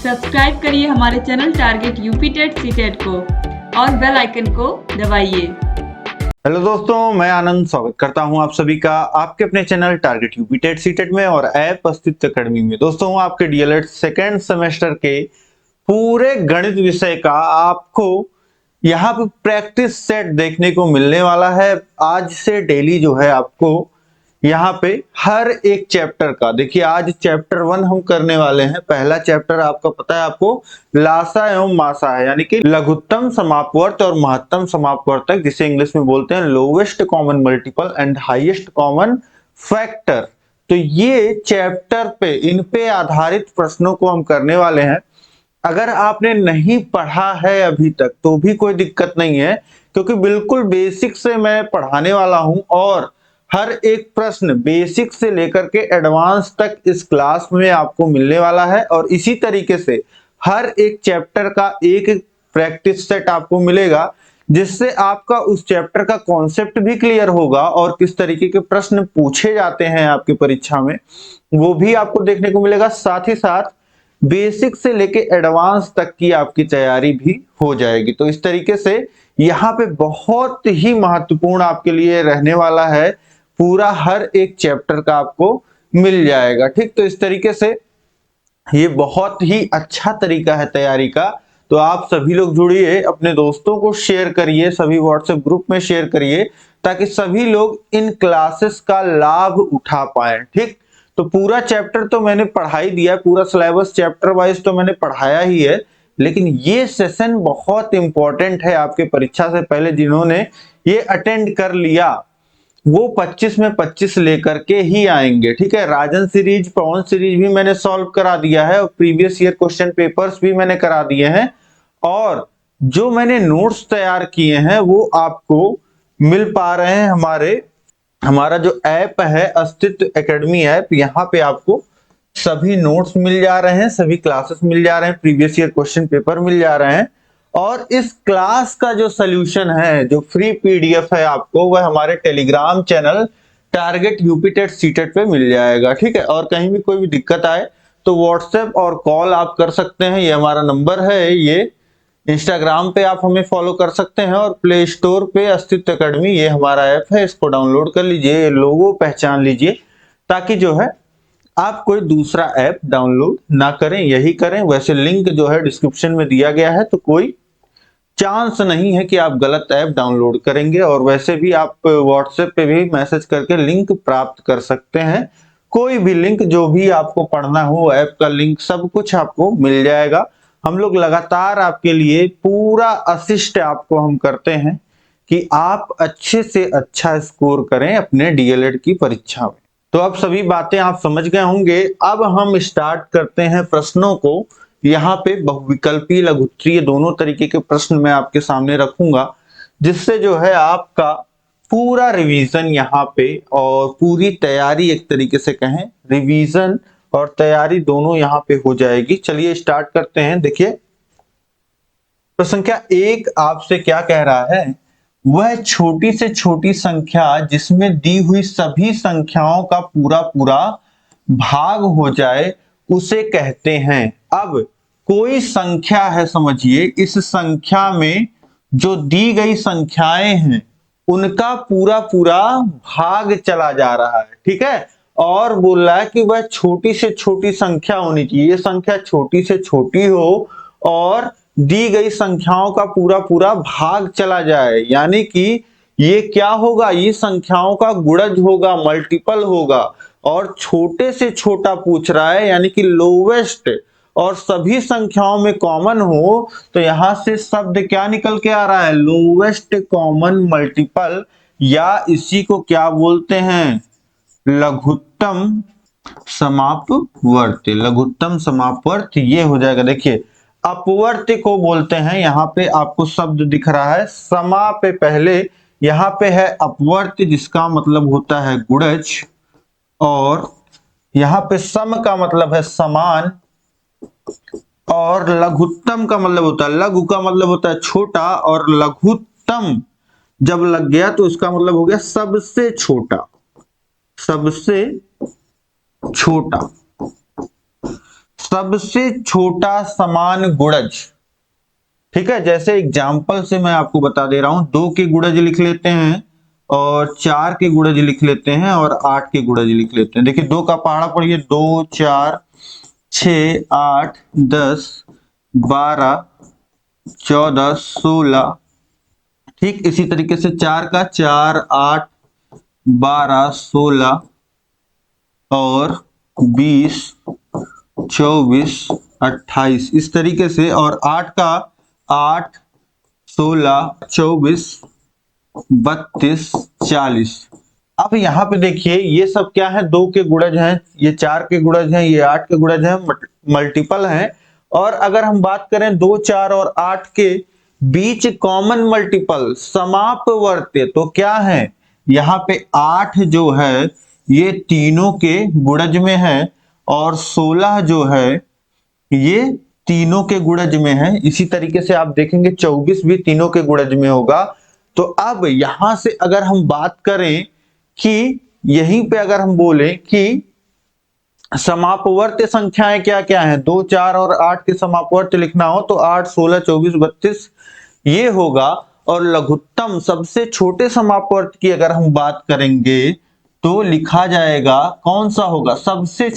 Subscribe करिए हमारे channel target UP TET CTET को और बेल आइकन को दबाइए। हेलो दोस्तों, मैं आनंद स्वागत करता हूं आप सभी का आपके अपने channel target UP TET CTET में और ऐप अस्तित्व अकेडमी में। दोस्तों, आपके डीएलएड सेकेंड सेमेस्टर के पूरे गणित विषय का आपको यहाँ पे प्रैक्टिस सेट देखने को मिलने वाला है। आज से डेली जो है आपको यहाँ पे हर एक चैप्टर का, देखिए आज चैप्टर 1 हम करने वाले हैं। पहला चैप्टर आपका पता है आपको लासा एवं मासा है, यानी कि लघुत्तम समापवर्त और महत्तम समापवर्तक, जिसे इंग्लिश में बोलते हैं lowest common multiple and highest common factor. तो ये चैप्टर पे, इन पे आधारित प्रश्नों को हम करने वाले हैं। अगर आपने नहीं पढ़ा है अभी तक तो भी कोई दिक्कत नहीं है, क्योंकि बिल्कुल बेसिक से मैं पढ़ाने वाला हूं और हर एक प्रश्न बेसिक से लेकर के एडवांस तक इस क्लास में आपको मिलने वाला है। और इसी तरीके से हर एक चैप्टर का एक एक प्रैक्टिस सेट आपको मिलेगा, जिससे आपका उस चैप्टर का कॉन्सेप्ट भी क्लियर होगा और किस तरीके के प्रश्न पूछे जाते हैं आपकी परीक्षा में वो भी आपको देखने को मिलेगा। साथ ही साथ बेसिक से लेके एडवांस तक की आपकी तैयारी भी हो जाएगी। तो इस तरीके से यहाँ पे बहुत ही महत्वपूर्ण आपके लिए रहने वाला है, पूरा हर एक चैप्टर का आपको मिल जाएगा। ठीक, तो इस तरीके से ये बहुत ही अच्छा तरीका है तैयारी का। तो आप सभी लोग जुड़िए, अपने दोस्तों को शेयर करिए, सभी व्हाट्सएप ग्रुप में शेयर करिए, ताकि सभी लोग इन क्लासेस का लाभ उठा पाए। ठीक, तो पूरा चैप्टर तो मैंने पढ़ा ही दिया, पूरा सिलेबस चैप्टर वाइज तो मैंने पढ़ाया ही है, लेकिन ये सेशन बहुत इंपॉर्टेंट है आपके परीक्षा से पहले। जिन्होंने ये अटेंड कर लिया वो 25 में 25 लेकर के ही आएंगे। ठीक है, राजन सीरीज, पवन सीरीज भी मैंने सॉल्व करा दिया है और प्रीवियस ईयर क्वेश्चन पेपर्स भी मैंने करा दिए हैं। और जो मैंने नोट्स तैयार किए हैं वो आपको मिल पा रहे हैं हमारा जो ऐप है अस्तित्व एकेडमी ऐप। यहाँ पे आपको सभी नोट्स मिल जा रहे हैं, सभी क्लासेस मिल जा रहे हैं, प्रीवियस ईयर क्वेश्चन पेपर मिल जा रहे हैं। और इस क्लास का जो सोल्यूशन है, जो फ्री पीडीएफ है आपको, वह हमारे Telegram channel target UP TET CTET पे मिल जाएगा। ठीक है, और कहीं भी कोई भी दिक्कत आए तो व्हाट्सएप और कॉल आप कर सकते हैं, ये हमारा नंबर है। ये इंस्टाग्राम पे आप हमें फॉलो कर सकते हैं और प्ले स्टोर पे अस्तित्व अकेडमी ये हमारा ऐप है, इसको डाउनलोड कर लीजिए, लोगो पहचान लीजिए, ताकि जो है आप कोई दूसरा ऐप डाउनलोड ना करें, यही करें। वैसे लिंक जो है डिस्क्रिप्शन में दिया गया है, तो कोई चांस नहीं है कि आप गलत ऐप डाउनलोड करेंगे। और वैसे भी आप व्हाट्सएप पे भी मैसेज करके लिंक प्राप्त कर सकते हैं। कोई भी लिंक जो भी आपको पढ़ना हो, ऐप का लिंक, सब कुछ आपको मिल जाएगा। हम लोग लगातार आपके लिए पूरा असिस्ट आपको हम करते हैं कि आप अच्छे से अच्छा स्कोर करें अपने डीएलएड की परीक्षा में। तो अब सभी बातें आप समझ गए होंगे। अब हम स्टार्ट करते हैं प्रश्नों को। यहाँ पे बहुविकल्पी, लघुत्तरीय दोनों तरीके के प्रश्न मैं आपके सामने रखूंगा, जिससे जो है आपका पूरा रिवीजन यहाँ पे और पूरी तैयारी, एक तरीके से कहें रिवीजन और तैयारी दोनों यहाँ पे हो जाएगी। चलिए स्टार्ट करते हैं। देखिए प्रश्न संख्या 1 आपसे क्या कह रहा है, वह छोटी से छोटी संख्या जिसमें दी हुई सभी संख्याओं का पूरा पूरा भाग हो जाए उसे कहते हैं। अब कोई संख्या है, समझिए इस संख्या में जो दी गई संख्याएं हैं उनका पूरा पूरा भाग चला जा रहा है। ठीक है, और बोल रहा है कि वह छोटी से छोटी संख्या होनी चाहिए, ये संख्या छोटी से छोटी हो और दी गई संख्याओं का पूरा पूरा भाग चला जाए। यानी कि ये क्या होगा, ये संख्याओं का गुणज होगा, मल्टीपल होगा। और छोटे से छोटा पूछ रहा है, यानी कि लोवेस्ट, और सभी संख्याओं में कॉमन हो, तो यहां से शब्द क्या निकल के आ रहा है, लोवेस्ट कॉमन मल्टीपल, या इसी को क्या बोलते हैं, लघुत्तम समापवर्त। लघुत्तम समापवर्त ये हो जाएगा। देखिए अपवर्त को बोलते हैं, यहाँ पे आपको शब्द दिख रहा है समा पे पहले, यहाँ पे है अपवर्त जिसका मतलब होता है गुणज, और यहाँ पे सम का मतलब है समान, और लघुत्तम का मतलब होता है, लघु का मतलब होता है छोटा, और लघुत्तम जब लग गया तो उसका मतलब हो गया सबसे छोटा, सबसे छोटा। सबसे छोटा समान गुणज। ठीक है, जैसे एग्जाम्पल से मैं आपको बता दे रहा हूं, 2 के गुणज लिख लेते हैं और 4 के गुणज लिख लेते हैं और 8 के गुणज लिख लेते हैं। देखिए 2 का पहाड़ा पढ़िए, 2 4 6 8 10 12 14 16। ठीक इसी तरीके से 4 का 4 8 12 16 और 20 24 28 इस तरीके से, और 8 का 8 16 24 32 40। अब यहाँ पे देखिए ये सब क्या है, 2 के गुणज हैं, ये 4 के गुणज हैं, ये 8 के गुणज हैं, मल्टीपल हैं। और अगर हम बात करें 2 4 और 8 के बीच कॉमन मल्टीपल समापवर्त्य, तो क्या है, यहाँ पे 8 जो है ये तीनों के गुणज में है और 16 जो है ये तीनों के गुणज में है। इसी तरीके से आप देखेंगे 24 भी तीनों के गुणज में होगा। तो अब यहां से अगर हम बात करें कि यहीं पे अगर हम बोले कि समापवर्त्य संख्याएं क्या क्या हैं, 2 4 और 8 के समापवर्त्य लिखना हो तो 8 16 24 32 ये होगा। और लघुत्तम सबसे छोटे समापवर्त्य की अगर हम बात करेंगे तो लिखा जाएगा, कौन सा होगा, सबसे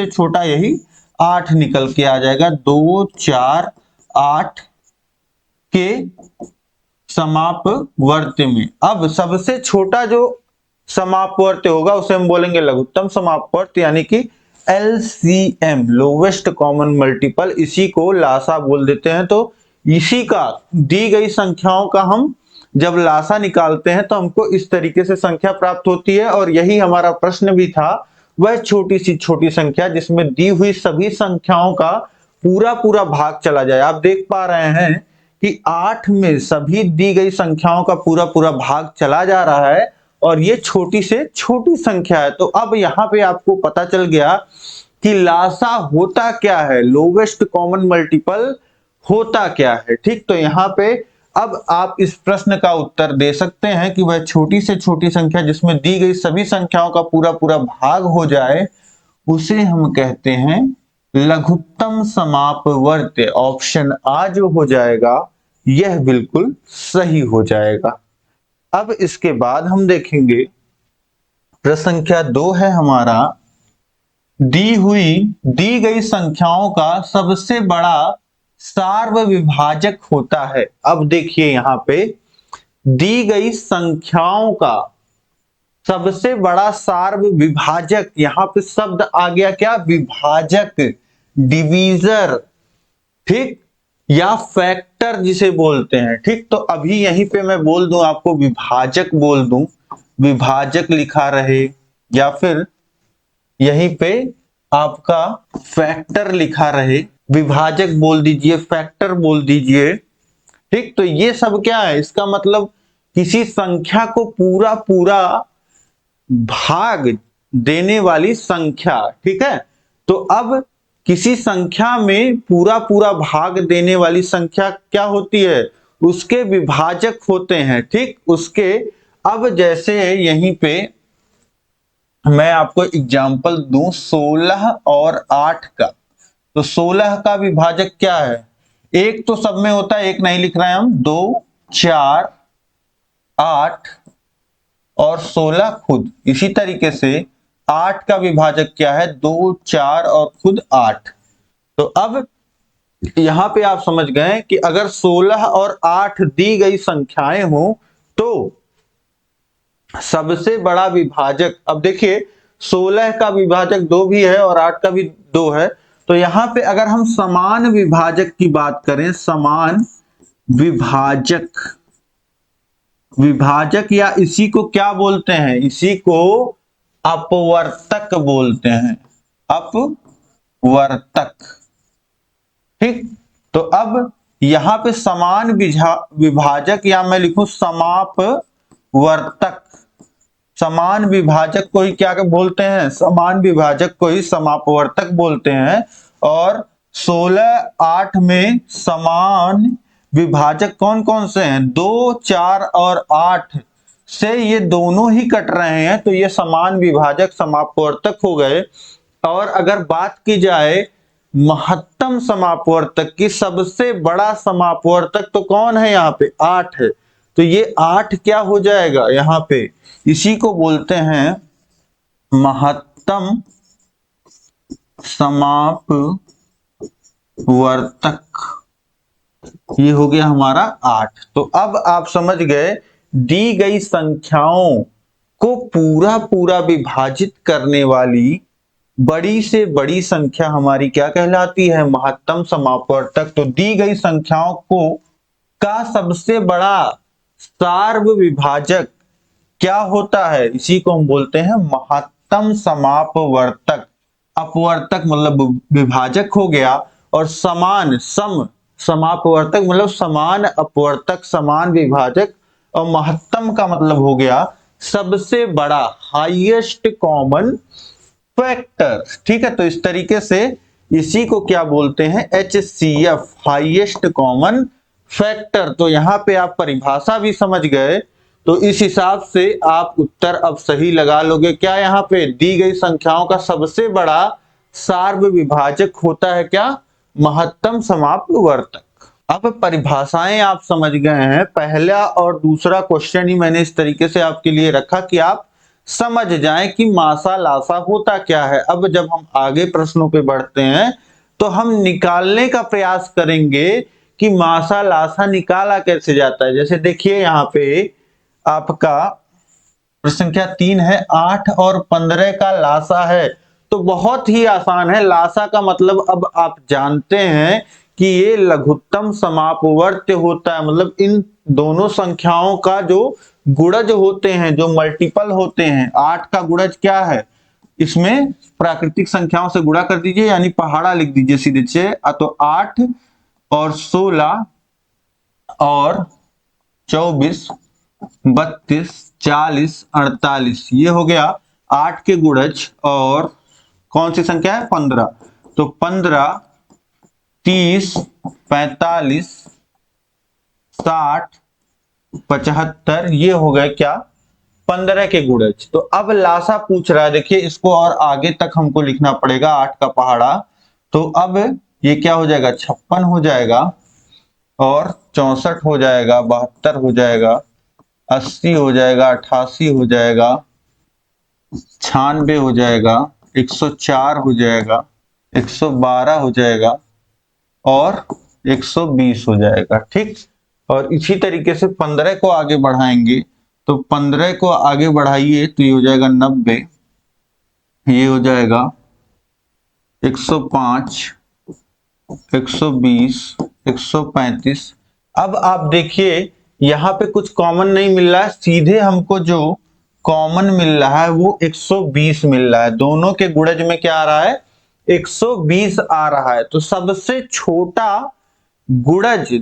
छोटा यही 8 निकल के आ जाएगा। 2 4 8 के समापवर्त्य में अब सबसे छोटा जो समापवर्त्य होगा उसे हम बोलेंगे लघुत्तम समापवर्त्य, यानी कि LCM, लोवेस्ट कॉमन मल्टीपल। इसी को लासा बोल देते हैं। तो इसी का दी गई संख्याओं का हम जब लासा निकालते हैं तो हमको इस तरीके से संख्या प्राप्त होती है। और यही हमारा प्रश्न भी था, वह छोटी सी छोटी संख्या जिसमें दी हुई सभी संख्याओं का पूरा पूरा भाग चला जाए। आप देख पा रहे हैं कि 8 में सभी दी गई संख्याओं का पूरा पूरा भाग चला जा रहा है और ये छोटी से छोटी संख्या है। तो अब यहां पे आपको पता चल गया कि लासा होता क्या है, लोवेस्ट कॉमन मल्टीपल होता क्या है। ठीक, तो यहां पे अब आप इस प्रश्न का उत्तर दे सकते हैं कि वह छोटी से छोटी संख्या जिसमें दी गई सभी संख्याओं का पूरा पूरा भाग हो जाए उसे हम कहते हैं लघुत्तम समापवर्त्य। ऑप्शन आ जो हो जाएगा यह बिल्कुल सही हो जाएगा। अब इसके बाद हम देखेंगे प्रश्न संख्या 2 है हमारा, दी गई संख्याओं का सबसे बड़ा सार्वविभाजक होता है। अब देखिए यहां पे दी गई संख्याओं का सबसे बड़ा सार्वविभाजक, यहां पे शब्द आ गया क्या, विभाजक, डिवीजर, ठीक, या फैक्टर जिसे बोलते हैं। ठीक, तो अभी यहीं पे मैं बोल दूं आपको, विभाजक बोल दूं, विभाजक लिखा रहे, या फिर यहीं पे आपका फैक्टर लिखा रहे, विभाजक बोल दीजिए, फैक्टर बोल दीजिए। ठीक, तो ये सब क्या है, इसका मतलब किसी संख्या को पूरा पूरा भाग देने वाली संख्या। ठीक है, तो अब किसी संख्या में पूरा पूरा भाग देने वाली संख्या क्या होती है, उसके विभाजक होते हैं। ठीक, उसके, अब जैसे यहीं पे मैं आपको एग्जांपल दूं 16 और 8 का, तो 16 का विभाजक क्या है, एक तो सब में होता है, एक नहीं लिख रहे हैं हम, 2 4 8 और 16 खुद। इसी तरीके से 8 का विभाजक क्या है, 2 4 और खुद 8। तो अब यहां पे आप समझ गए कि अगर 16 और 8 दी गई संख्याएं हो तो सबसे बड़ा विभाजक, अब देखिए 16 का विभाजक 2 भी है और 8 का भी 2 है। तो यहां पे अगर हम समान विभाजक की बात करें, समान विभाजक या इसी को क्या बोलते हैं, इसी को अपवर्तक बोलते हैं, अपवर्तक। ठीक, तो अब यहां पे समान विभाजक, या मैं लिखूं समापवर्तक, समान विभाजक को ही क्या बोलते हैं, समान विभाजक को ही समापवर्तक बोलते हैं। और 16 8 में समान विभाजक कौन कौन से हैं, 2 4 और 8 से ये दोनों ही कट रहे हैं, तो ये समान विभाजक समापवर्तक हो गए। और अगर बात की जाए महत्तम समापवर्तक की सबसे बड़ा समापवर्तक तो कौन है? यहाँ पे 8 है। तो ये 8 क्या हो जाएगा यहाँ पे? इसी को बोलते हैं महत्तम समापवर्तक। ये हो गया हमारा 8। तो अब आप समझ गए, दी गई संख्याओं को पूरा पूरा विभाजित करने वाली बड़ी से बड़ी संख्या हमारी क्या कहलाती है? महत्तम समापवर्तक। तो दी गई संख्याओं को का सबसे बड़ा सार्व विभाजक क्या होता है? इसी को हम बोलते हैं महत्तम समापवर्तक। अपवर्तक मतलब विभाजक हो गया, और समान समापवर्तक मतलब समान अपवर्तक, समान विभाजक, और महत्तम का मतलब हो गया सबसे बड़ा, हाईएस्ट कॉमन फैक्टर। ठीक है, तो इस तरीके से इसी को क्या बोलते हैं? HCF, highest common factor. तो यहाँ पे आप परिभाषा भी समझ गए, तो इस हिसाब से आप उत्तर अब सही लगा लोगे। क्या यहाँ पे दी गई संख्याओं का सबसे बड़ा सार्व विभाजक होता है क्या? महत्तम समापवर्तक। अब परिभाषाएं आप समझ गए हैं। पहला और दूसरा क्वेश्चन ही मैंने इस तरीके से आपके लिए रखा कि आप समझ जाएं कि मासा लासा होता क्या है। अब जब हम आगे प्रश्नों पे बढ़ते हैं तो हम निकालने का प्रयास करेंगे कि मासा लासा निकाला कैसे जाता है। जैसे देखिए यहाँ पे आपका प्रश्न संख्या 3 है, 8 और 15 का लासा है। तो बहुत ही आसान है। लासा का मतलब अब आप जानते हैं कि ये लघुत्तम समापवर्त्य होता है, मतलब इन दोनों संख्याओं का जो गुणज होते हैं, जो मल्टीपल होते हैं। 8 का गुणज क्या है? इसमें प्राकृतिक संख्याओं से गुणा कर दीजिए, यानी पहाड़ा लिख दीजिए सीधे से। तो 8 और 16 और 24, 32, 40, 48, ये हो गया 8 के गुणज। और कौन सी संख्या है? 15। तो 15, 30, 45, 60, 75, ये हो गए क्या? 15 के गुणज। तो अब लासा पूछ रहा है। देखिए इसको और आगे तक हमको लिखना पड़ेगा, 8 का पहाड़ा। तो अब ये क्या हो जाएगा? 56 हो जाएगा, और 64 हो जाएगा, 72 हो जाएगा, 80 हो जाएगा, 88 हो जाएगा, 96 हो जाएगा, 104 हो जाएगा, 112 हो जाएगा, और 120 हो जाएगा। ठीक, और इसी तरीके से 15 को आगे बढ़ाएंगे। तो 15 को आगे बढ़ाइए तो ये हो जाएगा 90, ये हो जाएगा 105, 120, 135। अब आप देखिए यहाँ पे कुछ कॉमन नहीं मिल रहा है, सीधे हमको जो कॉमन मिल रहा है वो 120 मिल रहा है। दोनों के गुणज में क्या आ रहा है? 120 आ रहा है। तो सबसे छोटा गुणज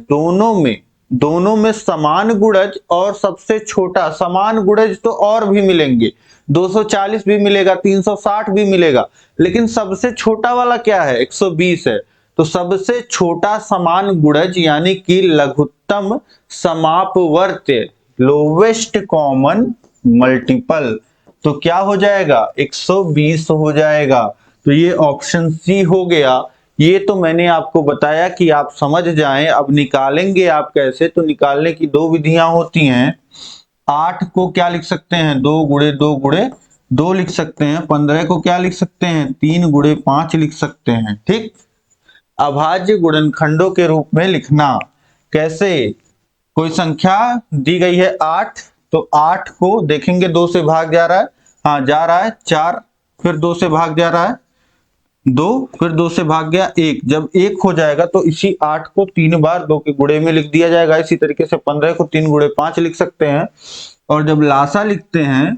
दोनों में समान गुणज और सबसे छोटा समान गुणज तो और भी मिलेंगे, 240 भी मिलेगा, 360 भी मिलेगा, लेकिन सबसे छोटा वाला क्या है? 120 है। तो सबसे छोटा समान गुणज यानी कि लघुत्तम समापवर्त्य, लोवेस्ट कॉमन मल्टीपल, तो क्या हो जाएगा? 120 हो जाएगा। तो ये ऑप्शन सी हो गया। ये तो मैंने आपको बताया कि आप समझ जाएं। अब निकालेंगे आप कैसे? तो निकालने की दो विधियां होती हैं। 8 को क्या लिख सकते हैं? 2 गुणे 2 गुणे 2 लिख सकते हैं। 15 को क्या लिख सकते हैं? 3 गुणे 5 लिख सकते हैं। ठीक, अभाज्य गुणनखंडों के रूप में लिखना कैसे? कोई संख्या दी गई है 8, तो 8 को देखेंगे 2 से भाग जा रहा है, हाँ जा रहा है, 4, फिर 2 से भाग जा रहा है 2, फिर 2 से भाग गया 1। जब 1 हो जाएगा तो इसी 8 को 3 बार 2 के गुणे में लिख दिया जाएगा। इसी तरीके से 15 को 3 गुणे 5 लिख सकते हैं। और जब लासा लिखते हैं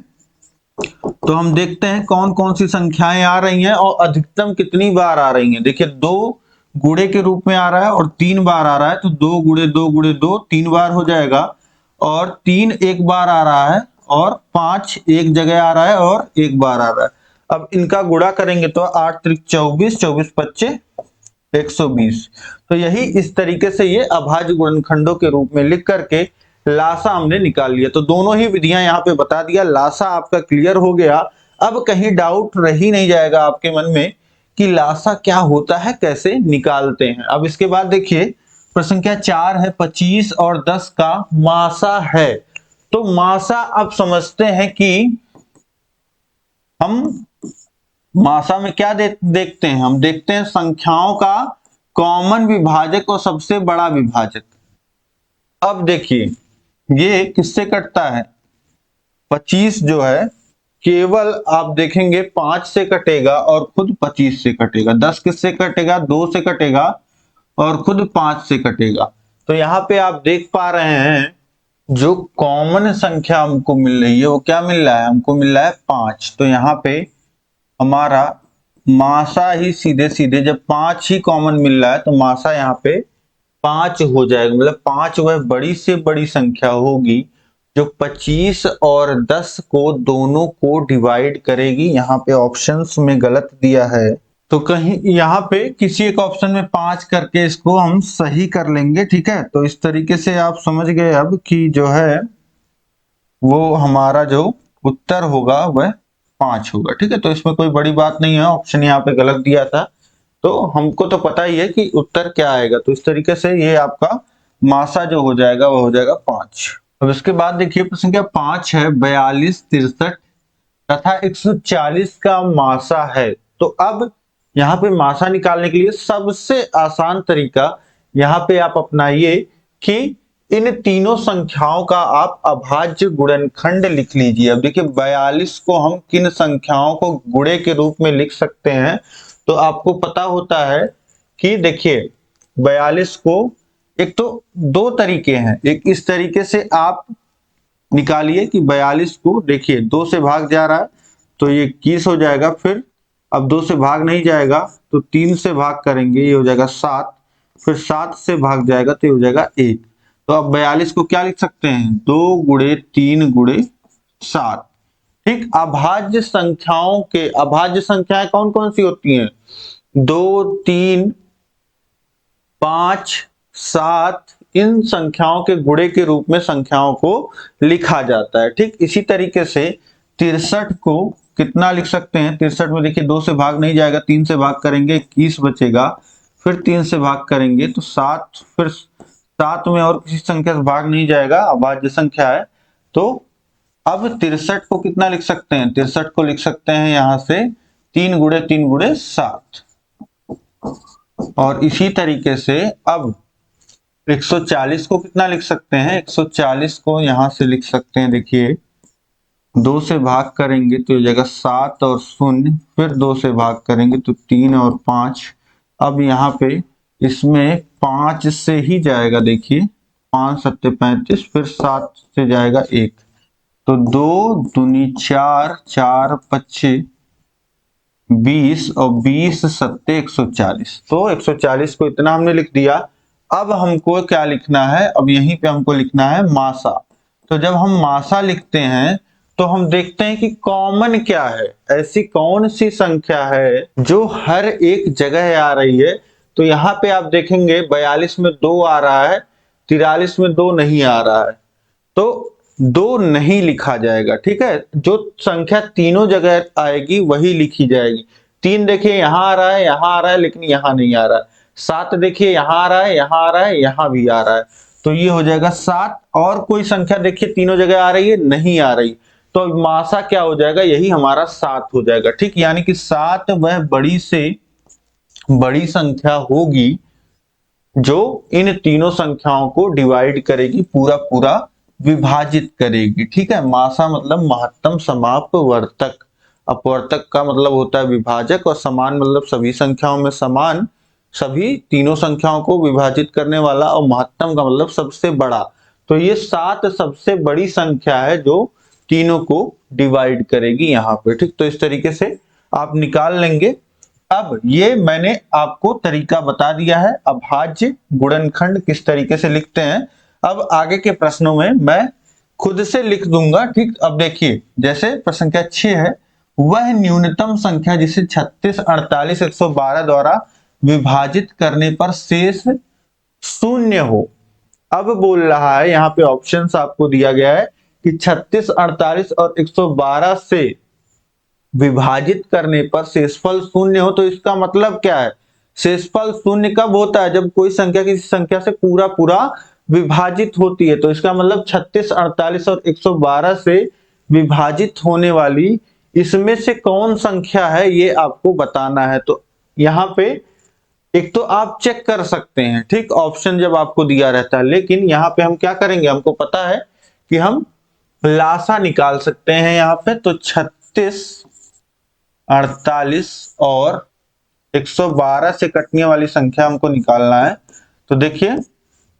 तो हम देखते हैं कौन कौन सी संख्याएं आ रही हैं और अधिकतम कितनी बार आ रही हैं। देखिए 2 गुणे के रूप में आ रहा है और 3 बार आ रहा है, तो 2 गुणे 2 गुणे 2 3 बार हो जाएगा, और 3 एक बार आ रहा है, और 5 एक जगह आ रहा है, और 1 बार आ रहा है। अब इनका गुणा करेंगे तो 8 त्रिक 24, 24 पच्चे 120। तो यही इस तरीके से ये अभाज्य गुणनखंडों के रूप में लिख करके लासा हमने निकाल लिया। तो दोनों ही विधियां यहाँ पे बता दिया। लासा आपका क्लियर हो गया। अब कहीं डाउट रह ही नहीं जाएगा आपके मन में कि लासा क्या होता है, कैसे निकालते हैं। अब इसके बाद देखिए प्रश्न संख्या 4 है 25 और 10 का मासा है। तो मासा अब समझते हैं कि हम मासा में क्या देखते हैं, हम देखते हैं संख्याओं का कॉमन विभाजक और सबसे बड़ा विभाजक। अब देखिए ये किससे कटता है, 25 जो है केवल आप देखेंगे 5 से कटेगा और खुद 25 से कटेगा। 10 किससे कटेगा, 2 से कटेगा और खुद 5 से कटेगा। तो यहाँ पे आप देख पा रहे हैं जो कॉमन संख्या हमको मिल रही है वो क्या मिल रहा है, हमको मिल रहा है 5। तो यहाँ पे हमारा मासा ही सीधे सीधे जब 5 ही कॉमन मिल रहा है तो मासा यहाँ पे 5 हो जाएगा। मतलब 5 वह बड़ी से बड़ी संख्या होगी जो 25 और 10 को दोनों को डिवाइड करेगी। यहाँ पे ऑप्शंस में गलत दिया है तो कहीं यहाँ पे किसी एक ऑप्शन में 5 करके इसको हम सही कर लेंगे, ठीक है। तो इस तरीके से आप समझ गए अब कि जो है वो हमारा जो उत्तर होगा वह 5 होगा, ठीक है। तो इसमें कोई बड़ी बात नहीं है, ऑप्शन यहाँ पे गलत दिया था तो हमको तो पता ही है कि उत्तर क्या आएगा। तो इस तरीके से ये आपका मासा जो हो जाएगा वो हो जाएगा 5। अब इसके बाद देखिए प्रश्न संख्या 5 है 42, 63 तथा 140 का मासा है। तो अब यहाँ पे मासा निकालने के लिए सबसे आसान तरीका यहाँ पे आप अपनाइए कि इन तीनों संख्याओं का आप अभाज्य गुणनखंड लिख लीजिए। अब देखिए 42 को हम किन संख्याओं को गुणे के रूप में लिख सकते हैं, तो आपको पता होता है कि देखिए 42 को एक तो दो तरीके हैं, एक इस तरीके से आप निकालिए कि 42 को देखिए 2 से भाग जा रहा है तो ये 21 हो जाएगा, फिर अब 2 से भाग नहीं जाएगा तो 3 से भाग करेंगे ये हो जाएगा 7, फिर 7 से भाग जाएगा तो ये हो जाएगा 1। तो अब 42 को क्या लिख सकते हैं, 2 गुणे 3 गुणे 7। ठीक, अभाज्य संख्याओं के अभाज्य संख्याएं कौन कौन सी होती हैं, 2, 3, 5, 7 इन संख्याओं के गुणे के रूप में संख्याओं को लिखा जाता है। ठीक इसी तरीके से 63 को कितना लिख सकते हैं, 63 में देखिए 2 से भाग नहीं जाएगा, 3 से भाग करेंगे 21 बचेगा, फिर 3 से भाग करेंगे तो 7, फिर 7 में और किसी संख्या से भाग नहीं जाएगा, अभाज्य संख्या है। तो अब 63 को कितना लिख सकते हैं, 63 को लिख सकते हैं यहां से 3 गुणे 3 गुणे 7। और इसी तरीके से अब 140 को कितना लिख सकते हैं, 140 को यहां से लिख सकते हैं, देखिए 2 से भाग करेंगे तो हो जाएगा 7 और 0, फिर 2 से भाग करेंगे तो 3 और 5। अब यहाँ पे इसमें 5 से ही जाएगा, देखिए 5 सत्ते 35, फिर 7 से जाएगा 1, तो 2 दूनी 4, 4 पच्चे 20 और 20 सत्ते 140। तो 140 को इतना हमने लिख दिया। अब हमको क्या लिखना है, अब यहीं पे हमको लिखना है मासा। तो जब हम मासा लिखते हैं तो हम देखते हैं कि कॉमन क्या है, ऐसी कौन सी संख्या है जो हर एक जगह आ रही है। तो यहाँ पे आप देखेंगे 42 में 2 आ रहा है, 43 में 2 नहीं आ रहा है, तो 2 नहीं लिखा जाएगा। ठीक है, जो संख्या तीनों जगह आएगी वही लिखी जाएगी। 3 देखिए यहाँ आ रहा है, यहाँ आ रहा है, लेकिन यहाँ नहीं आ रहा है। 7 देखिए यहाँ आ रहा है, यहाँ आ रहा है, यहाँ भी आ रहा है, तो ये हो जाएगा 7। और कोई संख्या देखिए तीनों जगह आ रही है, नहीं आ रही, तो मासा क्या हो जाएगा, यही हमारा 7 हो जाएगा। ठीक, यानी कि 7 वह बड़ी से बड़ी संख्या होगी जो इन तीनों संख्याओं को डिवाइड करेगी, पूरा पूरा विभाजित करेगी। ठीक है, मासा मतलब महत्तम समापवर्तक, अपवर्तक का मतलब होता है विभाजक, और समान मतलब सभी संख्याओं में समान, सभी तीनों संख्याओं को विभाजित करने वाला, और महत्तम का मतलब सबसे बड़ा। तो ये 7 सबसे बड़ी संख्या है जो तीनों को डिवाइड करेगी यहाँ पे। ठीक, तो इस तरीके से आप निकाल लेंगे। अब ये मैंने आपको तरीका बता दिया है, अभाज्य गुणनखंड किस तरीके से लिखते हैं। अब आगे के प्रश्नों में मैं खुद से लिख दूंगा। ठीक, अब देखिए जैसे प्रश्न संख्या 6 है, वह न्यूनतम संख्या जिसे 36, 48, 112 द्वारा विभाजित करने पर शेष 0 हो। अब बोल रहा है यहाँ पे ऑप्शंस आपको दिया गया है कि 36, 48 और 112 से विभाजित करने पर शेषफल शून्य हो, तो इसका मतलब क्या है? शेषफल शून्य कब होता है? जब कोई संख्या किसी संख्या से पूरा पूरा विभाजित होती है। तो इसका मतलब 36, 48 और 112 से विभाजित होने वाली इसमें से कौन संख्या है, ये आपको बताना है। तो यहाँ पे एक तो आप चेक कर सकते हैं, ठीक, ऑप्शन जब आपको दिया रहता है, लेकिन यहाँ पे हम क्या करेंगे, हमको पता है कि हम लासा निकाल सकते हैं यहाँ पे। तो 36, 48 और 112 से कटने वाली संख्या हमको निकालना है। तो देखिए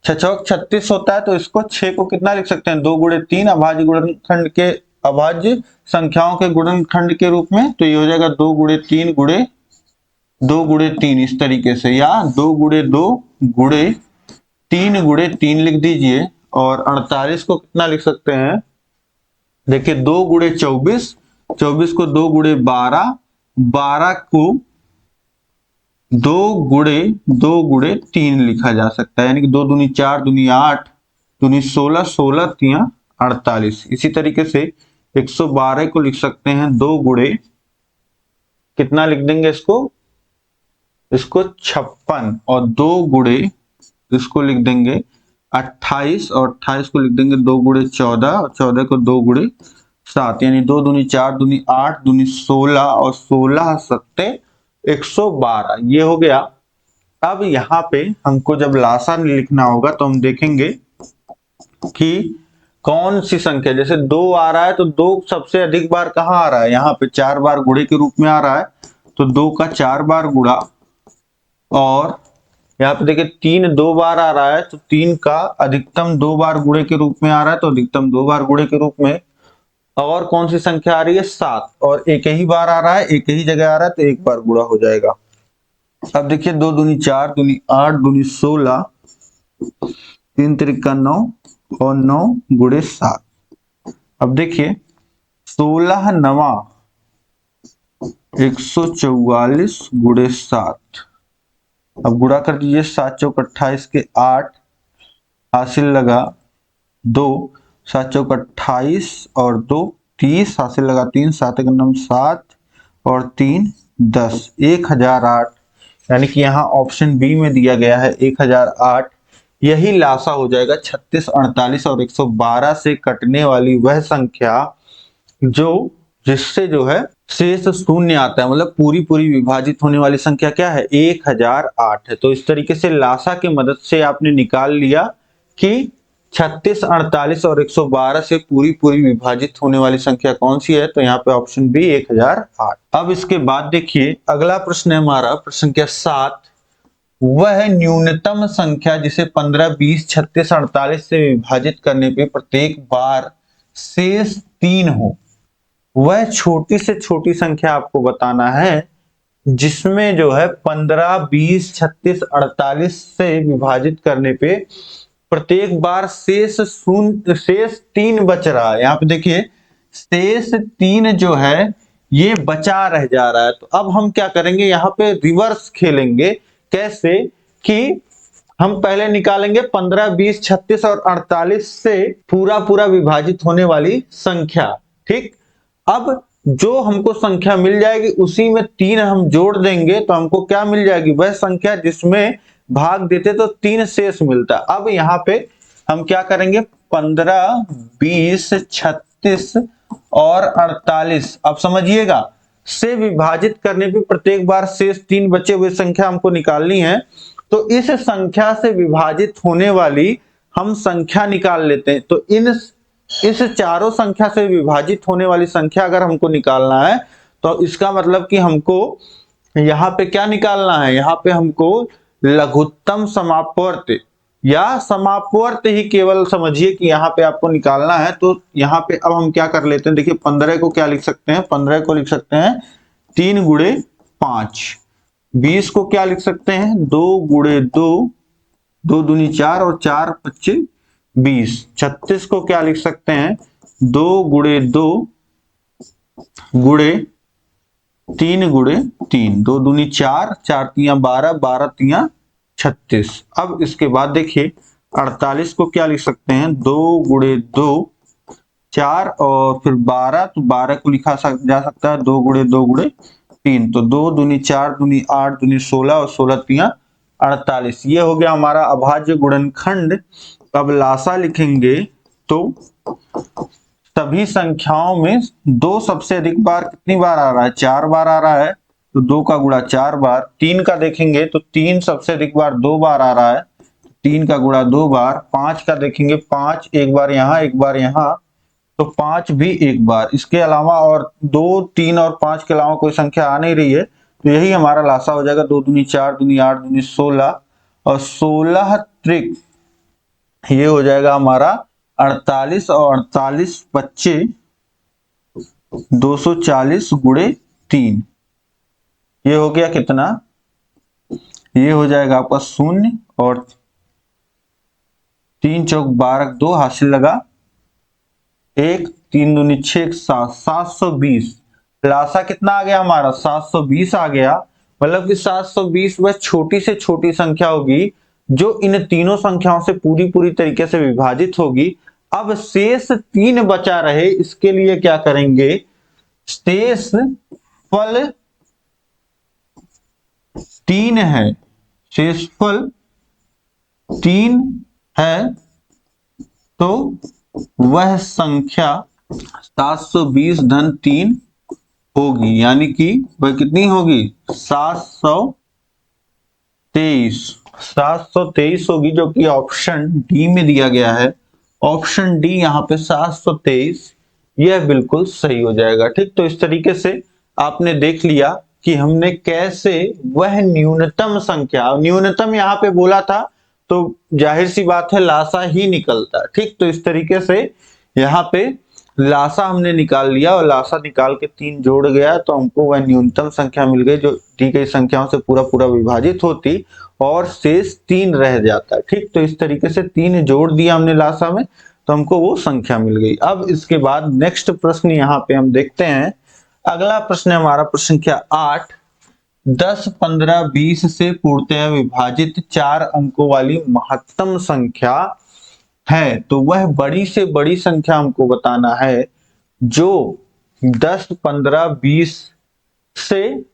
6 36 होता है, तो इसको 6 को कितना लिख सकते हैं? 2 गुणे 3 अभाज्य गुणनखंड के अभाज्य संख्याओं के गुणनखंड के रूप में। तो ये हो जाएगा 2 गुणे 3 गुणे 2 गुणे 3 इस तरीके से, या 2 गुणे 2 गुणे 3 गुणे 3 लिख दीजिए। और 48 को कितना लिख सकते हैं? देखिए 2 गुणे 24, 24 को 2 गुणे 12, 12 को 2 गुणे 3 लिखा जा सकता है, यानी कि 2 दूनी 4 दूनी 8 दूनी 16, 16 तिया 48। इसी तरीके से 112 को लिख सकते हैं 2 गुणे, कितना लिख देंगे इसको? इसको 56, और 2 गुणे इसको लिख देंगे 28, और 28 को लिख देंगे 2 गुणे 14, और 14 को 2 गुणे 7, यानी 2 दूनी 4 दूनी 8 दूनी 16, और 16 सत्ते 112, ये हो गया। अब यहाँ पे हमको जब लासा लिखना होगा तो हम देखेंगे कि कौन सी संख्या, जैसे 2 आ रहा है तो 2 सबसे अधिक बार कहाँ आ रहा है? यहाँ पे 4 बार गुणे के रूप में आ रहा है, तो 2 का 4 बार गुणा। और यहाँ पे देखिए 3 2 बार आ रहा है, तो 3 का अधिकतम 2 बार गुणे के रूप में आ रहा है, तो अधिकतम 2 बार गुणे के रूप में। और कौन सी संख्या आ रही है? 7, और एक ही बार आ रहा है, एक ही जगह आ रहा है, तो एक बार गुणा हो जाएगा। अब देखिए 2 दूनी 4 दूनी 8 दूनी 16, 3 त्रिका 9, और 9 गुणे 7। अब देखिए 16 नवा 144 गुणे 7। अब गुणा कर दीजिए, 7 चौक 28 के 8, हासिल लगा 2, 7 चौक 28 और 2 30, हासिल लगा 3, 7 एक नम 7 और 3 10, 1008। यानी कि यहाँ ऑप्शन बी में दिया गया है 1008। यही लासा हो जाएगा 36, 48 और 112 से कटने वाली वह संख्या जो जिससे जो है शेष शून्य आता है, मतलब पूरी पूरी विभाजित होने वाली संख्या क्या है? 1008 है। तो इस तरीके से लासा की मदद से आपने निकाल लिया कि 36, 48 और 112 से पूरी पूरी विभाजित होने वाली संख्या कौन सी है? तो यहाँ पे ऑप्शन बी 1008। अब इसके बाद देखिए अगला प्रश्न है हमारा प्रश्न संख्या 7। वह न्यूनतम संख्या जिसे 15, 20, 36, 48 से विभाजित करने पे प्रत्येक बार शेष 3 हो, वह छोटी से छोटी संख्या आपको बताना है जिसमें जो है 15, 20, 36, 48 से विभाजित करने पे प्रत्येक बार शेष 3 बच रहा है। यहाँ पे देखिए शेष 3 जो है ये बचा रह जा रहा है। तो अब हम क्या करेंगे, यहाँ पे रिवर्स खेलेंगे। कैसे कि हम पहले निकालेंगे 15, 20, 36 और 48 से पूरा पूरा विभाजित होने वाली संख्या, ठीक। अब जो हमको संख्या मिल जाएगी उसी में 3 हम जोड़ देंगे, तो हमको क्या मिल जाएगी? वह संख्या जिसमें भाग देते तो 3 शेष मिलता। अब यहाँ पे हम क्या करेंगे, 15, 20, 36 और 48, अब समझिएगा, से विभाजित करने पे प्रत्येक बार शेष 3 बचे हुए संख्या हमको निकालनी है। तो इस संख्या से विभाजित होने वाली हम संख्या निकाल लेते हैं। तो इस चारों संख्या से विभाजित होने वाली संख्या अगर हमको निकालना है तो इसका मतलब कि हमको यहाँ पे क्या निकालना है, यहाँ पे हमको लघुत्तम समापवर्त या समापवर्त ही केवल समझिए कि यहाँ पे आपको निकालना है। तो यहाँ पे अब हम क्या कर लेते हैं, देखिए 15 को क्या लिख सकते हैं, 15 को लिख सकते हैं 3 गुणे 5। 20 को क्या लिख सकते हैं, 2 गुणे 2, 2 दूनी 4 और 4 25 20। 36 को क्या लिख सकते हैं, 2 गुणे 2 गुणे 3 गुणे 3, 2 दूनी 4, 4 तिया 12, 12 तिया 36। अब इसके बाद देखिए 48 को क्या लिख सकते हैं, 2 गुणे 2 4 और फिर 12, तो 12 को लिखा जा सकता है 2 गुणे 2 गुणे 3, तो 2 दूनी 4 दूनी 8 दूनी 16 और 16 तिया 48। ये हो गया हमारा अभाज्य गुणनखंड। अब लासा लिखेंगे तो सभी संख्याओं में 2 सबसे अधिक बार कितनी बार आ रहा है, 4 बार आ रहा है, तो 2 का गुणा 4 बार। 3 का देखेंगे तो 3 सबसे अधिक बार 2 बार आ रहा है, 3 का गुणा 2 बार। 5 का देखेंगे 5 एक बार यहाँ एक बार यहाँ, तो 5 भी एक बार। इसके अलावा और 2, 3 और 5 के अलावा कोई संख्या आ नहीं रही है, तो यही हमारा लासा हो जाएगा। 2 दूनी 4 दूनी 8 दूनी 16 और 16 त्रिक ये हो जाएगा हमारा 48 और 48 बच्चे 240 गुणे 3। ये हो गया कितना, ये हो जाएगा आपका 0 और 3 चौक 12 2 हासिल लगा 1, 3 दूनी 6 7, 720। लासा कितना आ गया हमारा, 720 आ गया। मतलब कि 720 वह छोटी से छोटी संख्या होगी जो इन तीनों संख्याओं से पूरी पूरी तरीके से विभाजित होगी। अब शेष 3 बचा रहे, इसके लिए क्या करेंगे, शेष फल 3 है, शेषफल 3 है, तो वह संख्या 720 धन 3 होगी, यानी कि वह कितनी होगी, 723 होगी, जो कि ऑप्शन डी में दिया गया है। ऑप्शन डी यहाँ पे 723 यह बिल्कुल सही हो जाएगा। ठीक, तो इस तरीके से आपने देख लिया कि हमने कैसे वह न्यूनतम संख्या, न्यूनतम यहाँ पे बोला था तो जाहिर सी बात है लासा ही निकलता। ठीक, तो इस तरीके से यहाँ पे लासा हमने निकाल लिया और लासा निकाल के 3 जोड़ गया तो हमको वह न्यूनतम संख्या मिल गई जो दी गई संख्याओं से पूरा पूरा विभाजित होती और शेष 3 रह जाता। ठीक, तो इस तरीके से 3 जोड़ दिया हमने लासा में तो हमको वो संख्या मिल गई। अब इसके बाद नेक्स्ट प्रश्न यहाँ पे हम देखते हैं। अगला प्रश्न है हमारा प्रश्न संख्या 8। 10, 15, 20 से पूर्णतः विभाजित 4 अंकों वाली महत्तम संख्या है, तो वह बड़ी से बड़ी संख्या हमको बताना है जो 10, 15, 20 से